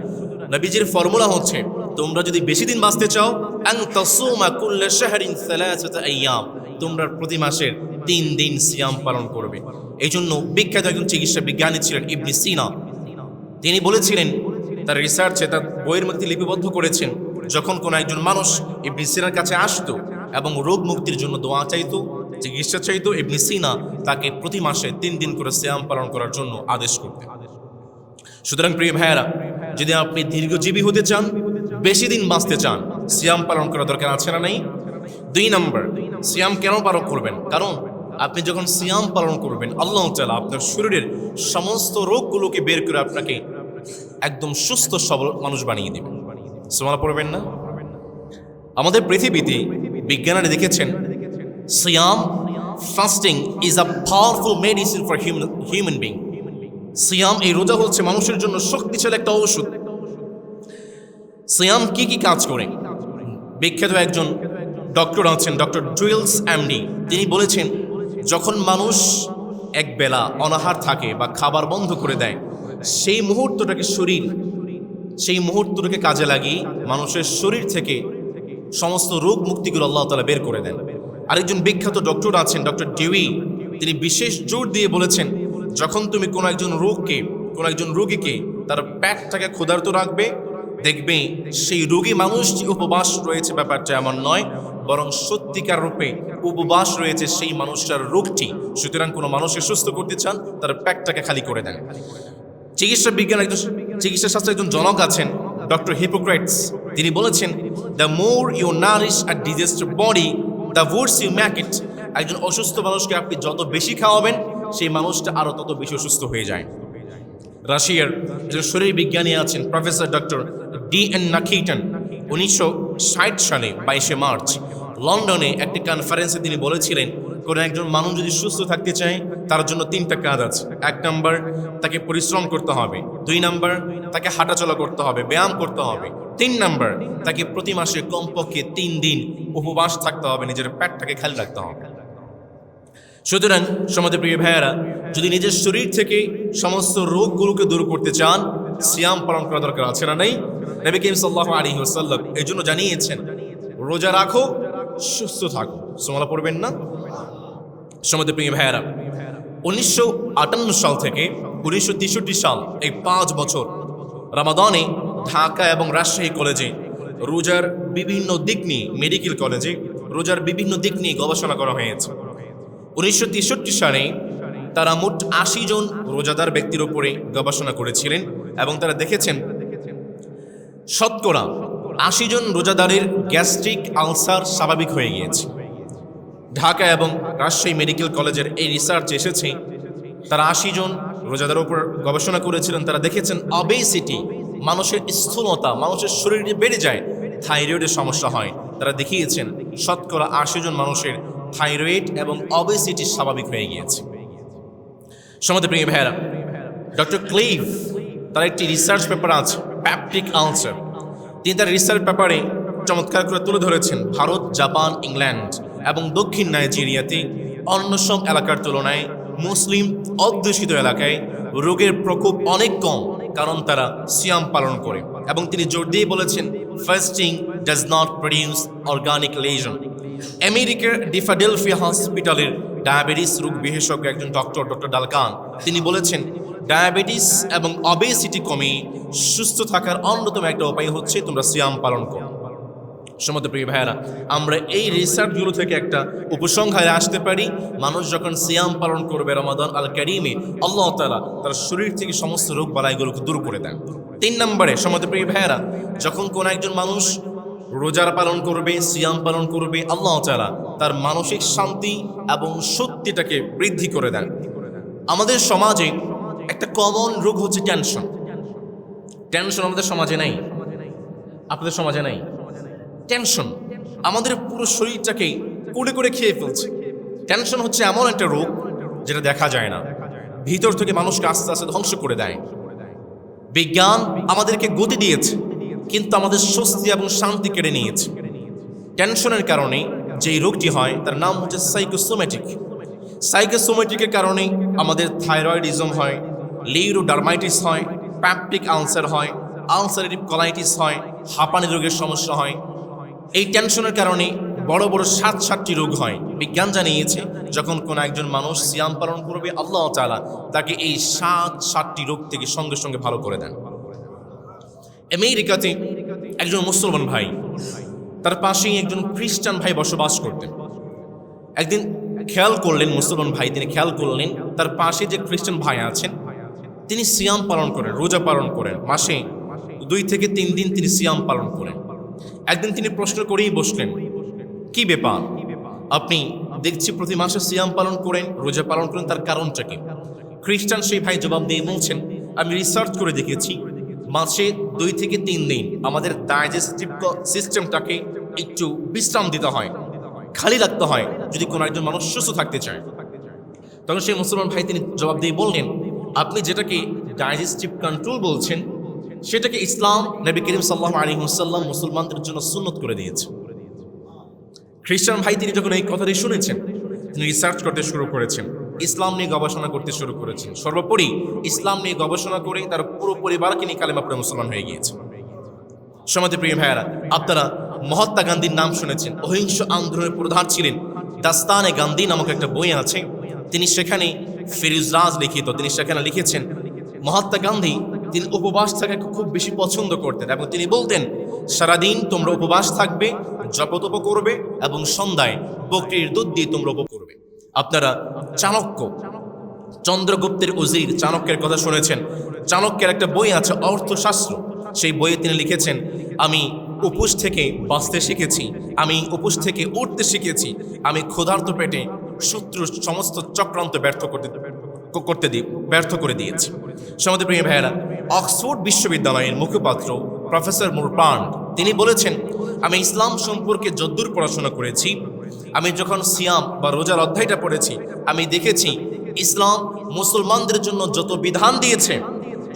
Speaker 1: নবীজির ফর্মুলা হচ্ছে, তোমরা যদি বেশি দিন বাঁচতে চাও, আন তাসুমা কুল্লা শাহরিন সালাসাতা আইয়াম, তোমরা প্রতি মাসের 3 দিন সিয়াম পালন করবে। এই জন্য বিখ্যাত একজন চিকিৎসা বিজ্ঞানী ছিলেন ইবনে সিনা। তিনি বলেছিলেন, তার রিসার্চে, তার বইয়ের মধ্যে লিপিবদ্ধ করেছেন, যখন কোনো একজন মানুষ ইবনে সিনার কাছে আসতো এবং রোগ মুক্তির জন্য দোয়া চাইতো, চিকিৎসা চাইতো, ইবনে সিনা তাকে প্রতি মাসে 3 দিন করে সিয়াম পালন করার জন্য আদেশ করতেন। সুতরাং প্রিয় ভাইয়েরা, যদি আপনি দীর্ঘজীবী হতে চান, বেশি দিন বাঁচতে চান, সিয়াম পালন করা দরকার আছে না নেই? 2 নম্বর, সিয়াম কেন পালন করবেন? কারণ আপনি যখন সিয়াম পালন করবেন, আল্লাহ তাআলা আপনার শরীরের সমস্ত রোগগুলোকে বের করে আপনাকে একদম সুস্থ সবল মানুষ বানিয়ে দেবেন। সুবহানাল্লাহ পড়বেন না? আমাদের পৃথিবীতে বিজ্ঞানীরা দেখেছেন, সিয়াম, fasting is a powerful medicine for human being. সিয়াম, এই রোজা হচ্ছে মানুষের জন্য শক্তিশালী একটা ঔষধ। সিয়াম কি কি কাজ করে? বিখ্যাত একজন ডক্টর আছেন, ডক্টর জুয়েলস এমডি, তিনি বলেছেন, যখন মানুষ এক বেলা অনাহার থাকে বা খাবার বন্ধ করে দেয়, সেই মুহূর্তটাকে কাজে লাগিয়ে মানুষের শরীর থেকে সমস্ত রোগ মুক্তিগুলো আল্লাহ তাআলা বের করে দেন। আরেকজন বিখ্যাত ডক্টর আছেন, ডক্টর ডিউই, তিনি বিশেষ জোর দিয়ে বলেছেন, যখন তুমি কোনো একজন রোগীকে তার পেটটাকে ক্ষুধার্ত রাখবে, দেখবে সেই রোগী মানুষটি উপবাস রয়েছে, ব্যাপারটা এমন নয়, বরং সত্যিকার রূপে উপবাস রয়েছে সেই মানুষটার রোগটি। সুতরাং কোনো মানুষকে সুস্থ করতে চান, তার পেটটাকে খালি করে দেন। চিকিৎসা শাস্ত্রের একজন জনক আছেন, ডক্টর হিপোক্রেটস, তিনি বলেছেন, the more you nourish a diseased body, the worse you make it. একজন অসুস্থ মানুষকে আপনি যত বেশি খাওয়াবেন, সেই মানুষটা আরো তত বেশি অসুস্থ হয়ে যায়। রাশিয়ার একজন শরীর বিজ্ঞানী আছেন, প্রফেসর ডক্টর D.N. নাকিটন, 1960 সালে 22শে মার্চ লন্ডনে একটি কনফারেন্সে তিনি বলেছিলেন, কোনো একজন মানুষ যদি সুস্থ থাকতে চায়, তার জন্য 3টা কাজ আছে। 1 নম্বর, তাকে পরিশ্রম করতে হবে। 2 নম্বর, তাকে হাঁটাচলা করতে হবে, ব্যায়াম করতে হবে। 3 নম্বর, তাকে প্রতি মাসে কমপক্ষে 3 দিন উপবাস থাকতে হবে, নিজের পেটটাকে খালি রাখতে হবে। সুতরাং সমাজের প্রিয় ভাইয়েরা, যদি নিজের শরীর থেকে সমস্ত রোগগুলোকে দূর করতে চান, সিয়াম পালন করা দরকার আছে না নাই? নবী করিম সাল্লাল্লাহু আলাইহি ওয়াসাল্লাম এই জন্য জানিয়েছেন, রোজা রাখো, সুস্থ থাকো। সুবহানাল্লাহ পড়বেন না? সমাজের প্রিয় ভাইয়েরা, 1958 সাল থেকে 1963 সাল, এই 5 বছর রমাদানে ঢাকা এবং রাজশাহী কলেজে রোজার বিভিন্ন দিক নিয়ে, মেডিকেল কলেজে রোজার বিভিন্ন দিক নিয়ে গবেষণা করা হয়েছে। 1963 সালে তারা মোট ৮০ জন রোজাদার ব্যক্তির উপরে গবেষণা করেছিলেন এবং তারা দেখেছেন শতকরা ৮০ জন রোজাদারের গ্যাস্ট্রিক আলসার স্বাভাবিক হয়ে গিয়েছে। ঢাকা এবং রাজশাহী মেডিকেল কলেজের এই রিসার্চ এসেছে, তারা ৮০ জন রোজাদারের উপর গবেষণা করেছিলেন। তারা দেখেছেন অবেসিটি, মানুষের স্থূলতা, মানুষের শরীরে বেড়ে যায়, থাইরয়েডের সমস্যা হয়। তারা দেখিয়েছেন শতকরা ৮০ জন মানুষের থাইরয়েড এবং অবেসিটি স্বাভাবিক হয়ে গিয়েছে। সমাজে প্রিয় ভাইয়েরা, ডক্টর ক্লিভ তার একটি রিসার্চ পেপার আছে প্যাপটিক আলসার। তিনি তার রিসার্চ পেপারে চমৎকার করে তুলে ধরেছেন ভারত, জাপান, ইংল্যান্ড এবং দক্ষিণ নাইজেরিয়াতে অন্য সব এলাকার তুলনায় মুসলিম অধ্যুষিত এলাকায় রোগের প্রকোপ অনেক কম, কারণ তারা সিয়াম পালন করে। এবং তিনি জোর দিয়ে বলেছেন fasting does not produce organic lesion. আমেরিকার ডিফাডেলফিয়া হসপিটালের ডায়াবেটিস রোগ বিশেষজ্ঞ একজন ডক্টর ডালকান, তিনি বলেছেন ডায়াবেটিস এবং অবেসিটি কমে সুস্থ থাকার অন্যতম একটা উপায় হচ্ছে তোমরা সিয়াম পালন করো। সমস্ত প্রিয় ভাইয়েরা, আমরা এই রিসার্চগুলো থেকে একটা উপসংহারে আসতে পারি, মানুষ যখন সিয়াম পালন করবে রমাদান আল কারিমে, আল্লাহ তাআলা তার শরীর থেকে সমস্ত রোগ বালাইগুলোকে দূর করে দেন। ৩ নম্বরে সমস্ত প্রিয় ভাইয়েরা, যখন কোন একজন মানুষ রোজার পালন করবে, সিয়াম পালন করবে, আল্লাহ তাআলা তার মানসিক শান্তি এবং শক্তিটাকে বৃদ্ধি করে দেন। আমাদের সমাজে একটা কমন রোগ হচ্ছে টেনশন। টেনশন আমাদের সমাজে নাই, আপনাদের সমাজে নাই। টেনশন আমাদের পুরো শরীরটাকে কুড়ে করে খেয়ে ফেলছে। টেনশন হচ্ছে এমন একটা রোগ যেটা দেখা যায় না, ভিতর থেকে মানুষকে আস্তে আস্তে ধ্বংস করে দেয়। বিজ্ঞান আমাদেরকে গতি দিয়েছে, কিন্তু আমাদের স্বস্তি এবং শান্তি কেড়ে নিয়েছে। টেনশনের কারণে যেই রোগটি হয় তার নাম হচ্ছে সাইকোসোমেটিক। সাইকোসোমেটিকের কারণে আমাদের থাইরয়েডিজম হয়, লিউরোডার্মাইটিস হয়, প্যাপটিক আলসার হয়, আলসারেটিভ কলাইটিস হয়, হাঁপানি রোগের সমস্যা হয়। এই টেনশনের কারণে বড় বড় ৭টি রোগ হয়। বিজ্ঞান জানিয়েছে যখন কোনো একজন মানুষ সিয়াম পালন করবে, আল্লাহ তাআলা তাকে এই ৭টি রোগ থেকে সঙ্গে সঙ্গে ভালো করে দেন। আমেরিকাতে একজন মুসলমান ভাই, তার পাশেই একজন খ্রিস্টান ভাই বসবাস করতেন। একদিন খেয়াল করলেন, মুসলমান ভাই তিনি খেয়াল করলেন তার পাশে যে খ্রিস্টান ভাই আছেন তিনি সিয়াম পালন করেন, রোজা পালন করেন, মাসে 2 থেকে 3 দিন তিনি সিয়াম পালন করেন। একদিন তিনি প্রশ্ন করেই বসলেন, কি ব্যাপার, আপনি দেখছি প্রতি মাসে সিয়াম পালন করেন, রোজা পালন করেন, তার কারণটা কি? খ্রিস্টান সেই ভাই জবাব দিয়ে বলছেন, আমি রিসার্চ করে দেখেছি মাসে 2 থেকে 3 দিন আমাদের ডাইজেস্টিভ সিস্টেমটাকে একটু বিশ্রাম দিতে হয়, খালি রাখতে হয়, যদি কোনো একজন মানুষ সুস্থ থাকতে চায়। তখন সেই মুসলমান ভাই তিনি জবাব দিয়ে বললেন, আপনি যেটাকে ডাইজেস্টিভ কন্ট্রোল বলছেন সেটাকে ইসলাম, নবী করিম সাল্লাল্লাহু আলাইহি ওয়াসাল্লাম মুসলমানদের জন্য সুন্নত করে দিয়েছে। খ্রিস্টান ভাই তিনি যখন এই কথাটি শুনেছেন তিনি রিসার্চ করতে শুরু করেছেন, ইসলাম নিয়ে গবেষণা করতে শুরু করেছেন। সর্বোপরি ইসলাম নিয়ে গবেষণা করে তার পুরো পরিবারকে নিয়ে কালেমা পড়ে মুসলমান হয়ে গিয়েছে। সমাজের প্রিয় ভাইয়েরা, আপনারা মহাত্মা গান্ধীর নাম শুনেছেন, অহিংস আন্দোলনের প্রধান ছিলেন। দাস্তানে গান্ধী নামক একটা বই আছে, তিনি সেখানে ফিরোজ রাজ লিখিত, তিনি সেখানে লিখেছেন মহাত্মা গান্ধী তিনি উপবাস থাকাকে খুব বেশি পছন্দ করতেন এবং তিনি বলতেন সারাদিন তোমরা উপবাস থাকবে, জপতপ করবে এবং সন্ধ্যায় বকরির দুধ দিয়ে তোমরা উপভোগ করবে। আপনারা চাণক্য, চন্দ্রগুপ্তের উজির চাণক্যের কথা শুনেছেন। চাণক্যের একটা বই আছে অর্থশাস্ত্র, সেই বইয়ে তিনি লিখেছেন আমি উপোস থেকে বাঁচতে শিখেছি, আমি উপোস থেকে উঠতে শিখেছি, আমি ক্ষুধার্ত পেটে শত্রুর সমস্ত চক্রান্ত ব্যর্থ করে দিয়েছি। সমাজের প্রিয় ভাইয়েরা, অক্সফোর্ড বিশ্ববিদ্যালয়ের মুখপাত্র প্রফেসর মুরপান্ড তিনি বলেছেন, আমি ইসলাম সম্পর্কে যদ্দূর পড়াশোনা করেছি, আমি যখন সিয়াম বা রোজার অধ্যায়টা পড়েছি, আমি দেখেছি ইসলাম মুসলমানদের জন্য যত বিধান দিয়েছে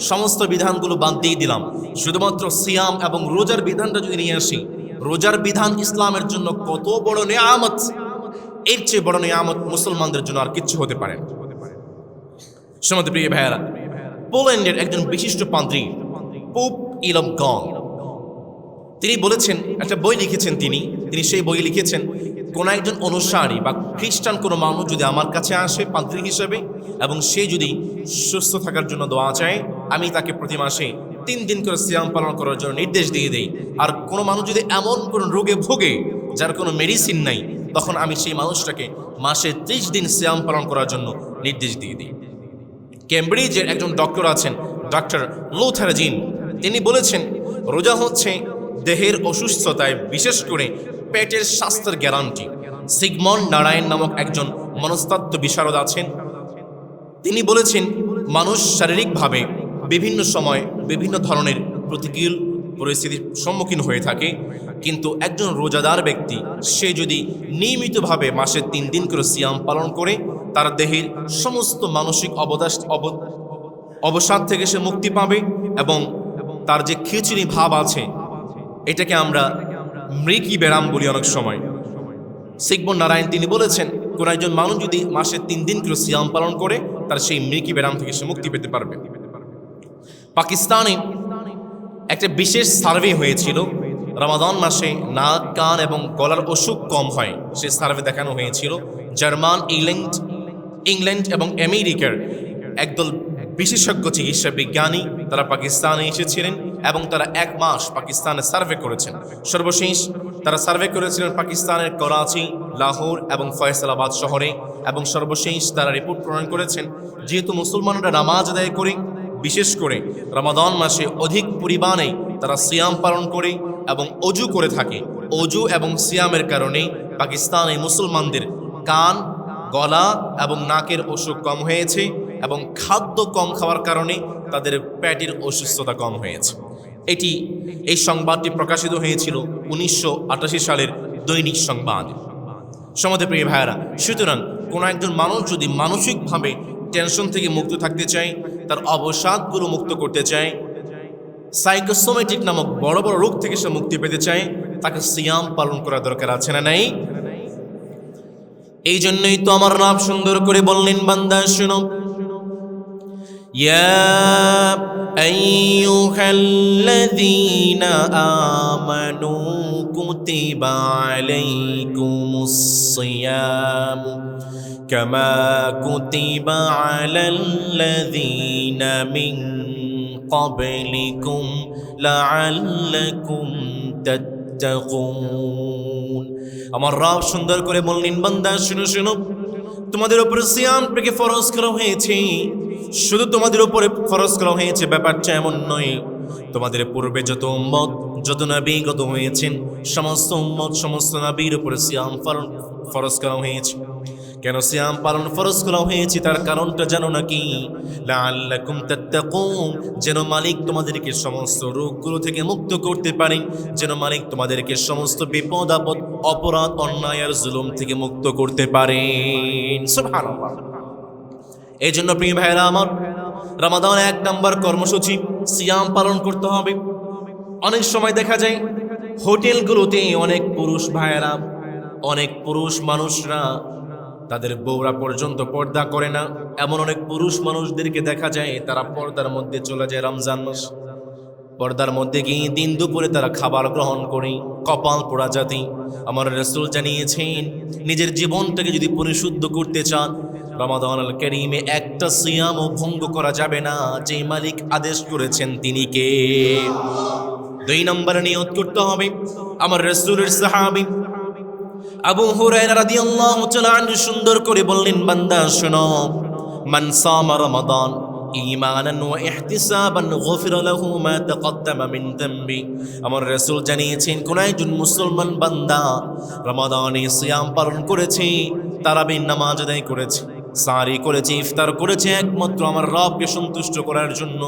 Speaker 1: সমস্ত বিধানগুলো বাদ দিয়ে দিলাম, শুধুমাত্র সিয়াম এবং রোজার বিধানটা যদি নিয়ে আসি, রোজার বিধান ইসলামের জন্য কত বড় নিয়ামত, এর চেয়ে বড় নিয়ামত মুসলমানদের জন্য আর কিচ্ছু হতে পারে না। সমাজের প্রিয় ভাইয়েরা, পোল্যান্ডের একজন বিশিষ্ট পাদ্রী পোপ ইলম গং তিনি বলেছেন, একটা বই লিখেছেন তিনি সেই বই লিখেছেন, কোন একজন অনুসারী বা খ্রিস্টান কোনো মানুষ যদি আমার কাছে আসে পাদ্রী হিসেবে এবং সে যদি সুস্থ থাকার জন্য দোয়া চায়, আমি তাকে প্রতি মাসে 3 দিন করে সিয়াম পালন করার জন্য নির্দেশ দিয়ে দেই। আর কোনো মানুষ যদি এমন কোনো রোগে ভোগে যার কোনো মেডিসিন নাই, তখন আমি সেই মানুষটাকে মাসে 30 দিন সিয়াম পালন করার জন্য নির্দেশ দিয়ে দিই। কেমব্রিজের একজন ডক্টর আছেন, ডক্টর লুথার জিন, তিনি বলেছেন রোজা হচ্ছে দেহের অসুস্থতায়, বিশেষ করে পেটের স্বাস্থ্যের গ্যারান্টি। সিগমন্ড নারায়ণ নামক একজন মনস্তত্ত্ব বিশারদ আছেন, তিনি বলেছেন মানুষ শারীরিকভাবে বিভিন্ন সময় বিভিন্ন ধরনের প্রতিকূল পরিস্থিতির সম্মুখীন হয়ে থাকে, কিন্তু একজন রোজাদার ব্যক্তি সে যদি নিয়মিতভাবে মাসে 3 দিন করে সিয়াম পালন করে, তার দেহের সমস্ত মানসিক অবসাদ থেকে সে মুক্তি পাবে এবং তার যে খিচুড়ি ভাব আছে, এটাকে আমরা মৃকি ব্যারাম বলি অনেক সময়। সিগমন্ড নারায়ণ তিনি বলেছেন কোন একজন মানুষ যদি মাসে 3 দিন করে সিয়াম পালন করে, তার সেই মৃকি ব্যারাম থেকে সে মুক্তি পেতে পারবে। পাকিস্তানে একটা বিশেষ সার্ভে হয়েছিল, রমাদান মাসে নাক, কান এবং গলার অসুখ কম হয়, সে সার্ভে দেখানো হয়েছিল। জার্মান, ইংল্যান্ড এবং আমেরিকার একদল বিশেষজ্ঞ চিকিৎসা বিজ্ঞানী তারা পাকিস্তানে এসেছিলেন এবং তারা 1 মাস পাকিস্তানে সার্ভে করেছেন। সর্বশেষ তারা সার্ভে করেছিলেন পাকিস্তানের করাচি, লাহোর এবং ফয়সালাবাদ শহরে, এবং সর্বশেষ তারা রিপোর্ট প্রণয়ন করেছেন যেহেতু মুসলমানরা নামাজ আদায় করে, বিশেষ করে রমাদান মাসে অধিক পরিমাণে তারা সিয়াম পালন করে এবং অজু করে থাকে, অজু এবং সিয়ামের কারণে পাকিস্তানে মুসলমানদের কান, গলা এবং নাকের অসুখ কম হয়েছে এবং খাদ্য কম খাওয়ার কারণে তাদের পেটের অসুস্থতা কম হয়েছে। এই সংবাদটি প্রকাশিত হয়েছিল 1988 সালের দৈনিক সংবাদ। সমাজে প্রিয় ভাইয়েরা, সুতরাং কোনো একজন মানুষ যদি মানসিকভাবে টেনশন থেকে মুক্ত থাকতে চায়, তার অবসাদগুলো মুক্ত করতে চায়, সাইকোসোমেটিক নামক বড় বড় রোগ থেকে সে মুক্তি পেতে চায়, তাকে সিয়াম পালন করা দরকার আছে না নাই? এই জন্যই তো আমার রব সুন্দর করে বললেন, বান্দা শুনো, ইয়া আইয়ুহাল্লাযীনা আমানু কুতিবা আলাইকুমুস সিয়াম কামা কুতিবা আলাল্লাযীনা মিন ক্বাবলিকুম লাআল্লাকুম তাত্তাকুন। আমার রব সুন্দর করে বললেন, বান্দা শুনো শুনো, তোমাদের উপরে সিয়ামটাকে ফরজ করা হয়েছে। শুধু তোমাদের উপরে ফরজ করা হয়েছে ব্যাপারটা এমন নয়, তোমাদের পূর্বে যত উম্মত, যত নবী গত হয়েছেন, সমস্ত উম্মত, সমস্ত নবীর উপরে সিয়াম ফরজ করা হয়েছে। কেন সিয়াম পালন ফরজ করা হয়েছে তার কারণটা জানো নাকি? লাআল্লাকুম তাত্তাকুন, যেন মালিক তোমাদেরকে সমস্ত রোগগুলো থেকে মুক্ত করতে পারেন, যেন মালিক তোমাদেরকে সমস্ত বিপদ আপদ, অপরাধ, অন্যায় আর জুলুম থেকে মুক্ত করতে পারেন। সুবহানাল্লাহ। এই জন্য প্রিয় ভাইরা আমার, রমাদান 1 নম্বর কর্মসূচি সিয়াম পালন করতে হবে। অনেক সময় দেখা যায় হোটেলগুলোতে অনেক পুরুষ ভাইয়েরা, অনেক পুরুষ মানুষরা তাদের বউরা পর্যন্ত পর্দা করে না, এমন অনেক পুরুষ মানুষদেরকে দেখা যায় তারা পর্দার মধ্যে চলে যায় রমজান মাস। পর্দার মধ্যে গিয়ে দিন দুপুরে তারা খাবার গ্রহণ করে, কপাল পোড়া জাতি। আমার রাসূল জানিয়েছেন, নিজের জীবনটাকে যদি পরিশুদ্ধ করতে চান, রমাদানুল কারীমে একটা সিয়ামও ভঙ্গ করা যাবে না। যে মালিক আদেশ করেছেন তিনি কে? 2 নম্বরে নিয়ত করতে হবে। আমার রাসূলের সাহাবী আবু হুরায়রা রাদিয়াল্লাহু তাআলা আনহু সুন্দর করে বললেন, বান্দা শোনো, মান সামা রমাদান ঈমানান ওয়া ইহতিসাবান গুফিরা লাহু মা তাকদ্দামা মিন যামবি। আমার রাসূল জানিয়েছেন, কোন একজন মুসলমান বান্দা রমাদানে সিয়াম পালন করেছে, তারাবির নামাজ আদায় করেছে, সারি করেছে, ইফতার করেছে একমাত্র আমার রবকে সন্তুষ্ট করার জন্য,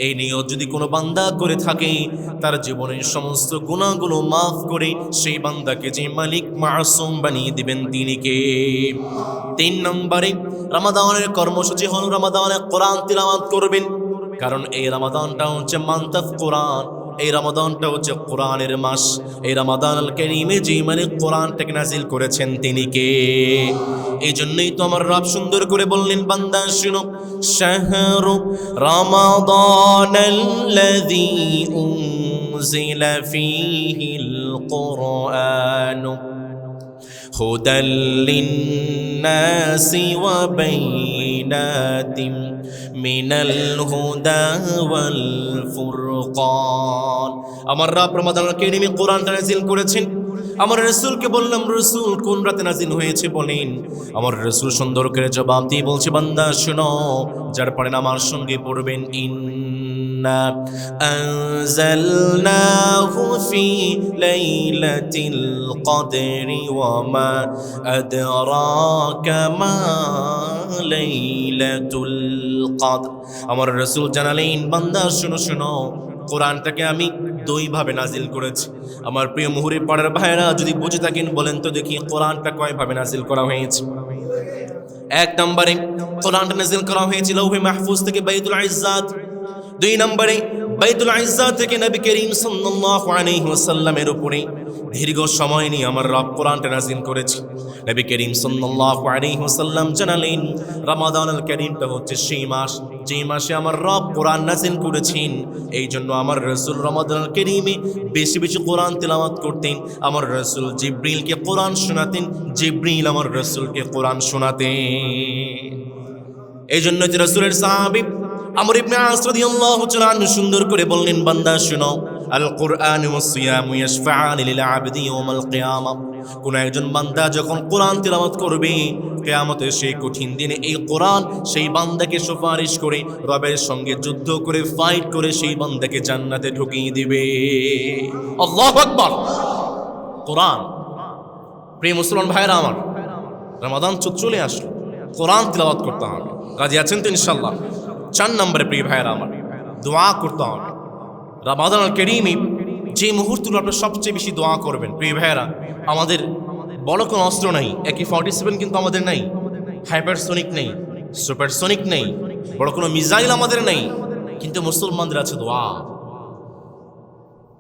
Speaker 1: এই নিয়ত যদি কোনো বান্দা করে থাকে, তার জীবনের সমস্ত গুনাহগুলো মাফ করে সেই বান্দাকে যে মালিক মাসুম বানিয়ে দিবেন তিনি কে? 3 নম্বরে রমাদানের কর্মসূচি হল রমাদানে কোরআন তিলাওয়াত করবেন। কারণ এই রমাদানটা হচ্ছে মান্তাফ কোরআন, এই রমাদানটা হচ্ছে কোরআনের মাস। এই রমাদানুল কারীমে যে মালিক কোরআনটাকে নাজিল করেছেন তিনি কে? এই জন্যই তো আমার রব সুন্দর করে বললেন, বান্দা শুনো, শাহরু রমাদানাল্লাযী উনজিলা ফীহিল কুরআন হুদাল লিন্নাসি ওয়া বাইনাতিম মিনাল হুদা ওয়াল ফুরকান। আমার রব রমাদানুল কারীমে কোরআনটা নাযিল করেছেন আমার রাসূলকে বললাম, রাসূল কোন রাতে নাজিল হয়েছে বলেন। আমার রাসূল সুন্দর করে জবাব দিয়ে বলছে, বান্দা শোনো, যার পরে আমার সঙ্গে পড়বেন, ইন্না আনজালনাহু ফি লাইলাতিল কদরি ওয়া মা আদরাকা মা লাইলাতুল কদর। আমার রাসূল জানালেন, বান্দা শোনো শোনো, কোরআনটাকে আমি দুইভাবে নাজিল করেছি। আমার প্রিয় মুহুরী পাড়ার ভাইরা যদি বুঝে থাকেন বলেন তো দেখি, কোরআনটা কয়ভাবে নাজিল করা হয়েছে? এক নম্বরে কোরআনটা নাজিল করা হয়েছে লৌহে মাহফুজ থেকে বাইতুল ইজ্জাত। দুই নম্বরে বাইতুল ইজ্জাত থেকে নবী করিম সাল্লাল্লাহু আলাইহি ওয়াসাল্লামের উপরে দীর্ঘ সময় নিয়ে আমার রব কোরআনটা নাজিল করেছে। নবী করিম সাল্লাল্লাহু আলাইহি ওয়াসাল্লাম জানালেন, রমাদানুল কারীমটা হচ্ছে সেই মাস যে মাসে আমার রব কোরআন নাজিল করেছেন। এই জন্য আমার রাসূল রমাদানুল কারীমে বেশি বেশি কোরআন তেলাওয়াত করতেন। আমার রাসূল জিবরিলকে কোরআন শোনাতেন, জিবরিল আমার রাসূলকে কোরআন শোনাতেন। এই জন্য যে রাসূলের সাহাবী আমর ইবনে আস রাদিয়াল্লাহু তাআলা আনহু সুন্দর করে বললেন, বান্দা শুনো, আল কুরআন ওয়াস সিয়ামু ইয়াশফাআনি লিল আবদি ইয়াউমাল কিয়ামা। কোন একজন বান্দা যখন কোরআন তেলাওয়াত করবে, কিয়ামতের সেই কঠিন দিনে এই কোরআন সেই বান্দাকে সুপারিশ করে রবের সঙ্গে যুদ্ধ করে ফাইট করে সেই বান্দাকে জান্নাতে ঢুকিয়ে দিবে। আল্লাহু আকবার। কোরআন, প্রিয় মুসলমান ভাইরা আমার, রমাদান চলে আসলো, কোরআন তেলাওয়াত করতে হবে। রাজি আছেন তো ইনশাআল্লাহ? 4 নম্বরে প্রিয় ভাইরা আমার, দোয়া করতে হবে। রমাদানুল কারীমে যে মুহূর্তগুলো আপনারা সবচেয়ে বেশি দোয়া করবেন প্রিয় ভাইরা, আমাদের বড় কোনো অস্ত্র নাই, AK-47 কিন্তু আমাদের নাই, হাইপারসোনিক নেই, সুপারসোনিক নেই, বড় কোনো মিসাইল আমাদের নেই, কিন্তু মুসলমানদের আছে দোয়া।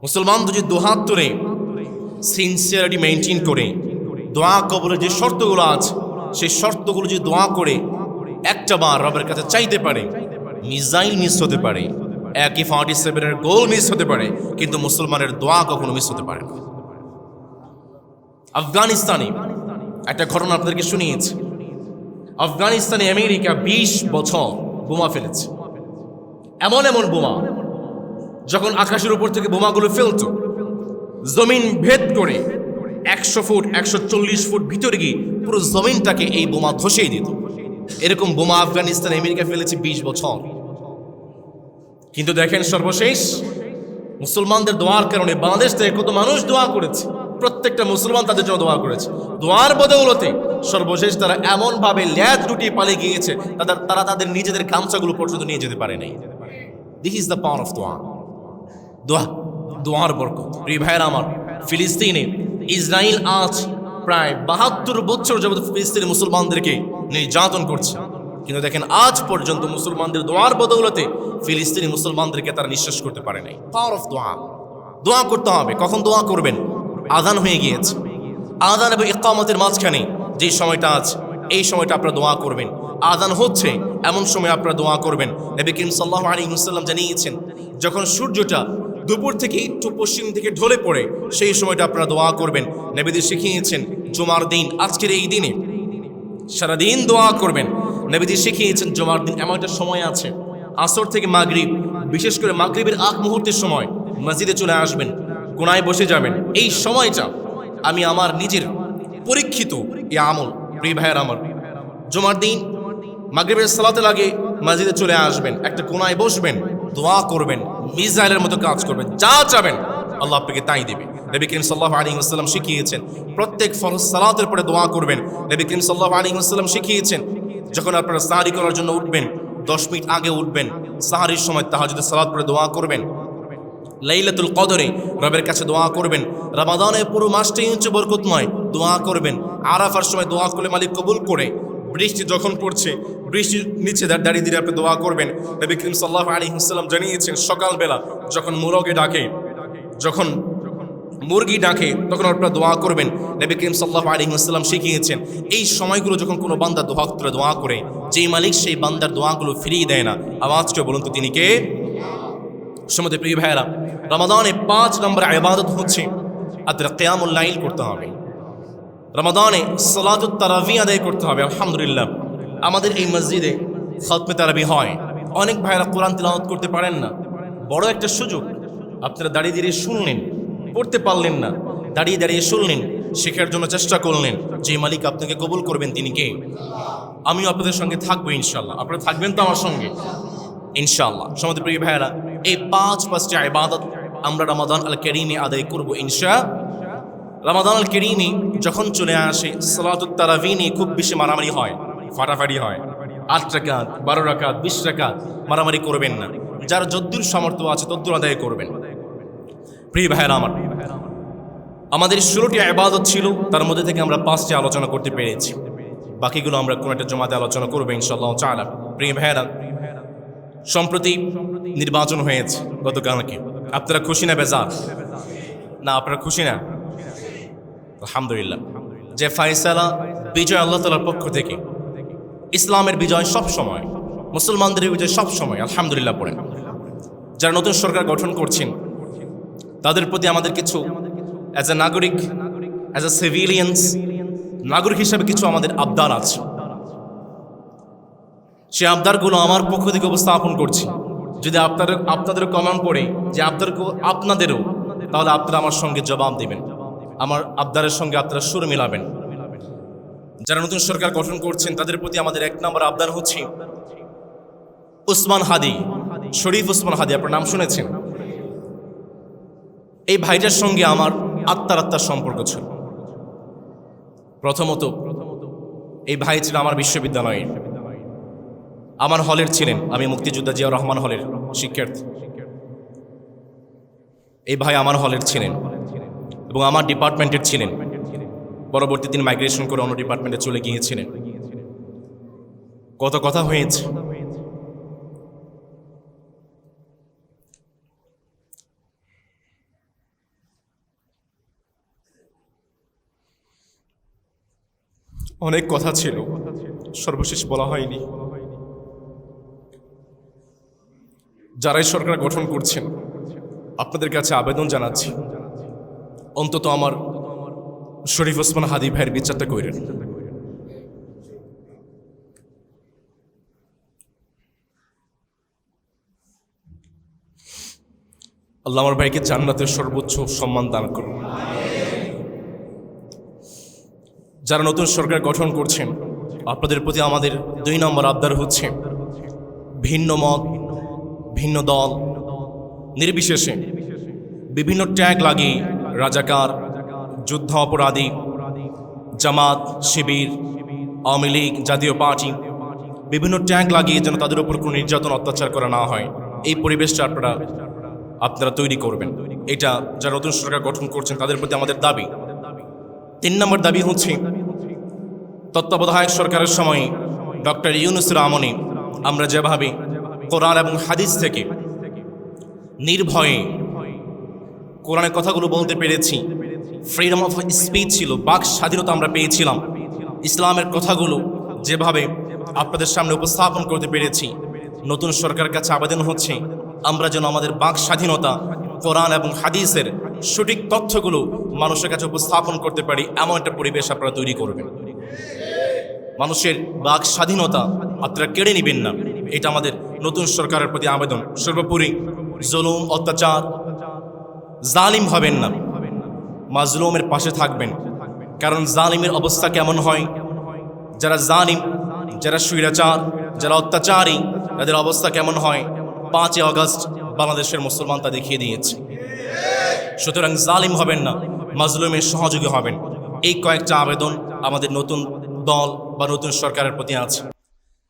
Speaker 1: মুসলমান যদি দুহাত ধরে সিনসিয়ারিটি মেনটেন করে দোয়া কবুলের যে শর্তগুলো আছে সেই শর্তগুলো যদি দোয়া করে একটা বার রবের কাছে চাইতে পারে, মিসাইল মিস হতে পারে, AK-47 গোল মিস হতে পারে, কিন্তু মুসলমানের দোয়া কখনো মিস হতে পারে না। আফগানিস্তানে একটা ঘটনা আপনাদেরকে শুনিয়েছি। আফগানিস্তানে আমেরিকা 20 বছর বোমা ফেলেছে। এমন এমন বোমা, যখন আকাশের উপর থেকে বোমাগুলো ফেলত, জমিন ভেদ করে 100 ফুট 140 ফুট ভিতরে গিয়ে পুরো জমিনটাকে এই বোমা ধসিয়ে দিত। এরকম বোমা আফগানিস্তান আমেরিকা ফেলেছে 20 বছর। কিন্তু দেখেন সর্বশেষ মুসলমানদের দোয়ার কারণে বাংলাদেশ থেকে কত মানুষ দোয়া করেছে, প্রত্যেকটা মুসলমান তাদের জন্য দোয়া করেছে। দোয়ার বদৌলতে সর্বশেষ তারা এমন ভাবে ল্যাজ লুটিয়ে পালিয়ে গিয়েছে, তারা তাদের নিজেদের গামছাগুলো পর্যন্ত নিয়ে যেতে পারে নাই। This is the power of দোয়া। দোয়া, দোয়ার বরকত। প্রিয় ভাইরা আমার, ফিলিস্তিনে ইসরায়েল আজ প্রায় 72 বছর যাবত ফিলিস্তিনি মুসলমানদেরকে নির্যাতন করছে, কিন্তু দেখেন আজ পর্যন্ত মুসলমানদের দোয়ার বদৌলতে ফিলিস্তিনি মুসলমানদেরকে তারা নিঃশ্বাস করতে পারে নাই। পাওয়ার অফ দোয়া। দোয়া করতে হবে। কখন দোয়া করবেন? আযান হয়ে গিয়েছে, আযান এবং ইকামতের মাঝখানে যে সময়টা আছে এই সময়টা আপনারা দোয়া করবেন। আযান হচ্ছে এমন সময় আপনারা দোয়া করবেন। নবী করিম সাল্লাল্লাহু আলাইহি ওয়াসাল্লাম জানিয়েছেন, যখন সূর্যটা দুপুর থেকে একটু পশ্চিম থেকে ঢলে পড়ে সেই সময়টা আপনারা দোয়া করবেন। নবীজি শিখিয়েছেন জুমার দিন, আজকের এই দিনে সারাদিন দোয়া করবেন। নবীজি শিখিয়েছেন জুমার দিন এমন একটা সময় আছে, আসর থেকে মাগরিব, বিশেষ করে মাগরিবের আগ মুহূর্তের সময় মসজিদে চলে আসবেন, কোনায় বসে যাবেন। এই সময়টা আমি আমার নিজের পরীক্ষিত এই আমল। প্রিয় ভাইয়ের আমার, জুমার দিন মাগরিবের সালাতে লাগে মসজিদে চলে আসবেন, একটা কোনায় বসবেন, দোয়া করবেন, মিসাইলের মতো কাজ করবেন, যা চাবেন আল্লাহ আপনাকে তাই দেবে। নবী করিম সাল্লাল্লাহু আলাইহি ওয়াসাল্লাম শিখিয়েছেন প্রত্যেক ফরজ সালাতের পরে দোয়া করবেন। নবী করিম সাল্লাল্লাহু আলাইহি ওয়াসাল্লাম শিখিয়েছেন যখন আপনারা সাহরি করার জন্য উঠবেন 10 মিনিট আগে উঠবেন, সাহরির সময় তাহাজ্জুদের সালাত পড়ে দোয়া করবেন। লাইলাতুল কদরে রবের কাছে দোয়া করবেন। রমাদানের পুরো মাসটাই হচ্ছে বরকতময়, দোয়া করবেন। আরাফার সময় দোয়া করলে মালিক কবুল করে। বৃষ্টি যখন পড়ছে বৃষ্টির নিচে দাঁড়িয়ে দিয়ে আপনি দোয়া করবেন। নবী করিম সাল্লাল্লাহু আলাইহি ওয়াসাল্লাম জানিয়েছেন সকালবেলা যখন মুরগি ডাকে, যখন মুরগি ডাকে তখন আপনারা দোয়া করবেন। নবী করিম সাল্লাল্লাহু আলাইহি ওয়াসাল্লাম শিখিয়েছেন এই সময়গুলো যখন কোনো বান্দা দোয়া করে, যেই মালিক সেই বান্দার দোয়াগুলো ফিরিয়ে দেয় না। আওয়াজ করে বলুন তো তিনি কে? সমুদ্রের প্রিয় ভাইয়েরা, রমাদানে 5 নম্বর ইবাদত হচ্ছে আপনার কিয়ামুল লাইল করতে হবে। রমাদানে সালাতুত তারাবিহ আদায় করতে হবে। আলহামদুলিল্লাহ আমাদের এই মসজিদে খাতমে তারাবি হয়। অনেক ভাইয়েরা কোরআন তিলাওয়াত করতে পারেন না, বড় একটা সুযোগ। আপনারা দাঁড়িয়ে শুনলেন, পড়তে পারলেন না, দাঁড়িয়ে দাঁড়িয়ে শুনলেন, শেখার জন্য চেষ্টা করলেন। যে মালিক আপনাকে কবুল করবেন তিনি কে? আমিও আপনাদের সঙ্গে থাকবো ইনশাল্লাহ। আপনারা থাকবেন তো আমার সঙ্গে ইনশাআল্লাহ। সমাজ প্রিয় ভাইয়েরা, এই পাঁচটি ইবাদত আমরা রমাদান আল কারীমে আদায় করব রমাদান আল কারীমে যখন চলে আসে, সালাতুত তারাবি নিয়ে খুব বেশি মারামারি হয়, ফাটাফাটি হয়। 8 রাকাত, 12 রাকাত, 20 রাকাত মারামারি করবেন না। যার যদ্দুর সামর্থ্য আছে তদ্দুর আদায় করবেন। প্রিয় ভাইয়েরা আমার, আমাদের 16টি ইবাদত ছিল, তার মধ্যে থেকে আমরা 5টি আলোচনা করতে পেরেছি। বাকিগুলো আমরা কোনো একটা জমাতে আলোচনা করবো ইনশাআল্লাহ তাআলা। প্রিয় ভাইয়েরা, সম্প্রতি নির্বাচন হয়েছে গতকালকে। আপনারা খুশি না বেজার? না আপনারা খুশি না? আলহামদুলিল্লাহ। যে ফায়সালা, বিজয় আল্লাহ তাআলার পক্ষ থেকে। ইসলামের বিজয় সব সময়, মুসলমানদের বিজয় সব সময় আলহামদুলিল্লাহ পড়েন। যারা নতুন সরকার গঠন করছেন তাদের প্রতি আমাদের কিছু অ্যাজ এ নাগরিক, অ্যাজ এ সিভিলিয়ান্স, নাগরিক হিসাবে কিছু আমাদের আবদার আছে। সে আবদারগুলো আমার পক্ষ থেকে উপস্থাপন করছি। যদি আপনাদের কমেন্ট পড়ে যে আবদারগুলো আপনাদেরও, তাহলে আপনারা আমার সঙ্গে জবাব দেবেন, আমার আবদারের সঙ্গে আপনারা সুর মিলাবেন। যারা নতুন সরকার গঠন করছেন তাদের প্রতি আমাদের 1 নম্বর আবদার হচ্ছে উসমান হাদি, শরীফ উসমান হাদি। আপনার নাম শুনেছেন? এই ভাইটার সঙ্গে আমার আত্মার সম্পর্ক ছিল। প্রথমত এই ভাই ছিল আমার বিশ্ববিদ্যালয়ে, আমার হলের ছিলেন। আমি মুক্তিযোদ্ধা জিয়াউর রহমান হলের শিক্ষার্থী। এই ভাই আমার হলের ছিলেন এবং আমার ডিপার্টমেন্টের ছিলেন। পরবর্তী দিন মাইগ্রেশন করে অন্য ডিপার্টমেন্টে চলে গিয়েছিলেন। কত কথা হয়েছে। অনেক কথা ছিল, সর্বশেষ বলা হয়নি। যারাই সরকার গঠন করছেন আপনাদের কাছে আবেদন জানাচ্ছি, অন্তত আমার শরীফ ওসমান হাদি ভাইয়ের বিচারটা করেন। আল্লাহ আমার ভাইকে জান্নাতের সর্বোচ্চ সম্মান দান করুন। যারা নতুন সরকার গঠন করছেন আপনাদের প্রতি আমাদের 2 নম্বর আবদার হচ্ছে ভিন্ন মত, ভিন্ন দল নির্বিশেষে বিভিন্ন ট্যাগ লাগিয়ে রাজাকার, যুদ্ধ অপরাধী, জামাত, শিবির, আওয়ামী লীগ, জাতীয় পার্টি, বিভিন্ন ট্যাগ লাগিয়ে যেন তাদের উপর কোনো নির্যাতন অত্যাচার করা না হয়, এই পরিবেশটা আপনারা তৈরি করবেন। এটা যারা নতুন সরকার গঠন করছেন তাদের প্রতি আমাদের দাবি। 3 নম্বর দাবি হচ্ছে তত্ত্বাবধায়ক সরকারের সময় ডক্টর ইউনূসের আমলে আমরা যেভাবে কোরআন এবং হাদিস থেকে নির্ভয়ে কোরআনের কথাগুলো বলতে পেরেছি, ফ্রিডম অফ স্পিচ ছিল, বাক স্বাধীনতা আমরা পেয়েছিলাম, ইসলামের কথাগুলো যেভাবে আপনাদের সামনে উপস্থাপন করতে পেরেছি, নতুন সরকারের কাছে আবেদন হচ্ছে আমরা যেন আমাদের বাক স্বাধীনতা, কোরআন এবং হাদিসের সঠিক তথ্যগুলো মানুষের কাছে উপস্থাপন করতে পারি, এমন একটা পরিবেশ আপনারা তৈরি করবেন। মানুষের বাক স্বাধীনতা আপনারা কেড়ে নেবেন না, এটা আমাদের নতুন সরকারের প্রতি আবেদন। সর্বোপরি জুলুম, অত্যাচার, জালিম হবেন না, মাজলুমের পাশে থাকবেন। কারণ জালিমের অবস্থা কেমন হয়, যারা জালিম, যারা স্বৈরাচার, যারা অত্যাচারী, তাদের অবস্থা কেমন হয় 5 আগস্ট বাংলাদেশের মুসলমান তা দেখিয়ে দিয়েছে। সুতরাং জালিম হবেন না, মাজলুমের সহযোগী হবেন। এই কয়েকটা আবেদন আমাদের নতুন দল বা নতুন সরকারের প্রতি আছে।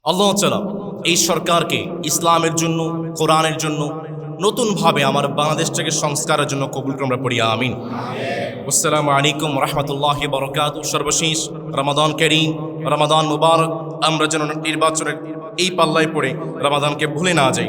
Speaker 1: আল্লাহ তাআলা এই সরকারকে ইসলামের জন্য, কোরআনের জন্য নতুনভাবে আমার বাংলাদেশটাকে সংস্কারের জন্য কবুল করে আমরা পড়ি আমিন। আসসালামু আলাইকুম রহমতুল্লাহি বারাকাতুহু। সর্বশেষ রমাদান কারীম, রমাদান মুবারক। আমরা যেন নির্বাচনের এই পাল্লায় পড়ে রমাদানকে ভুলে না যাই।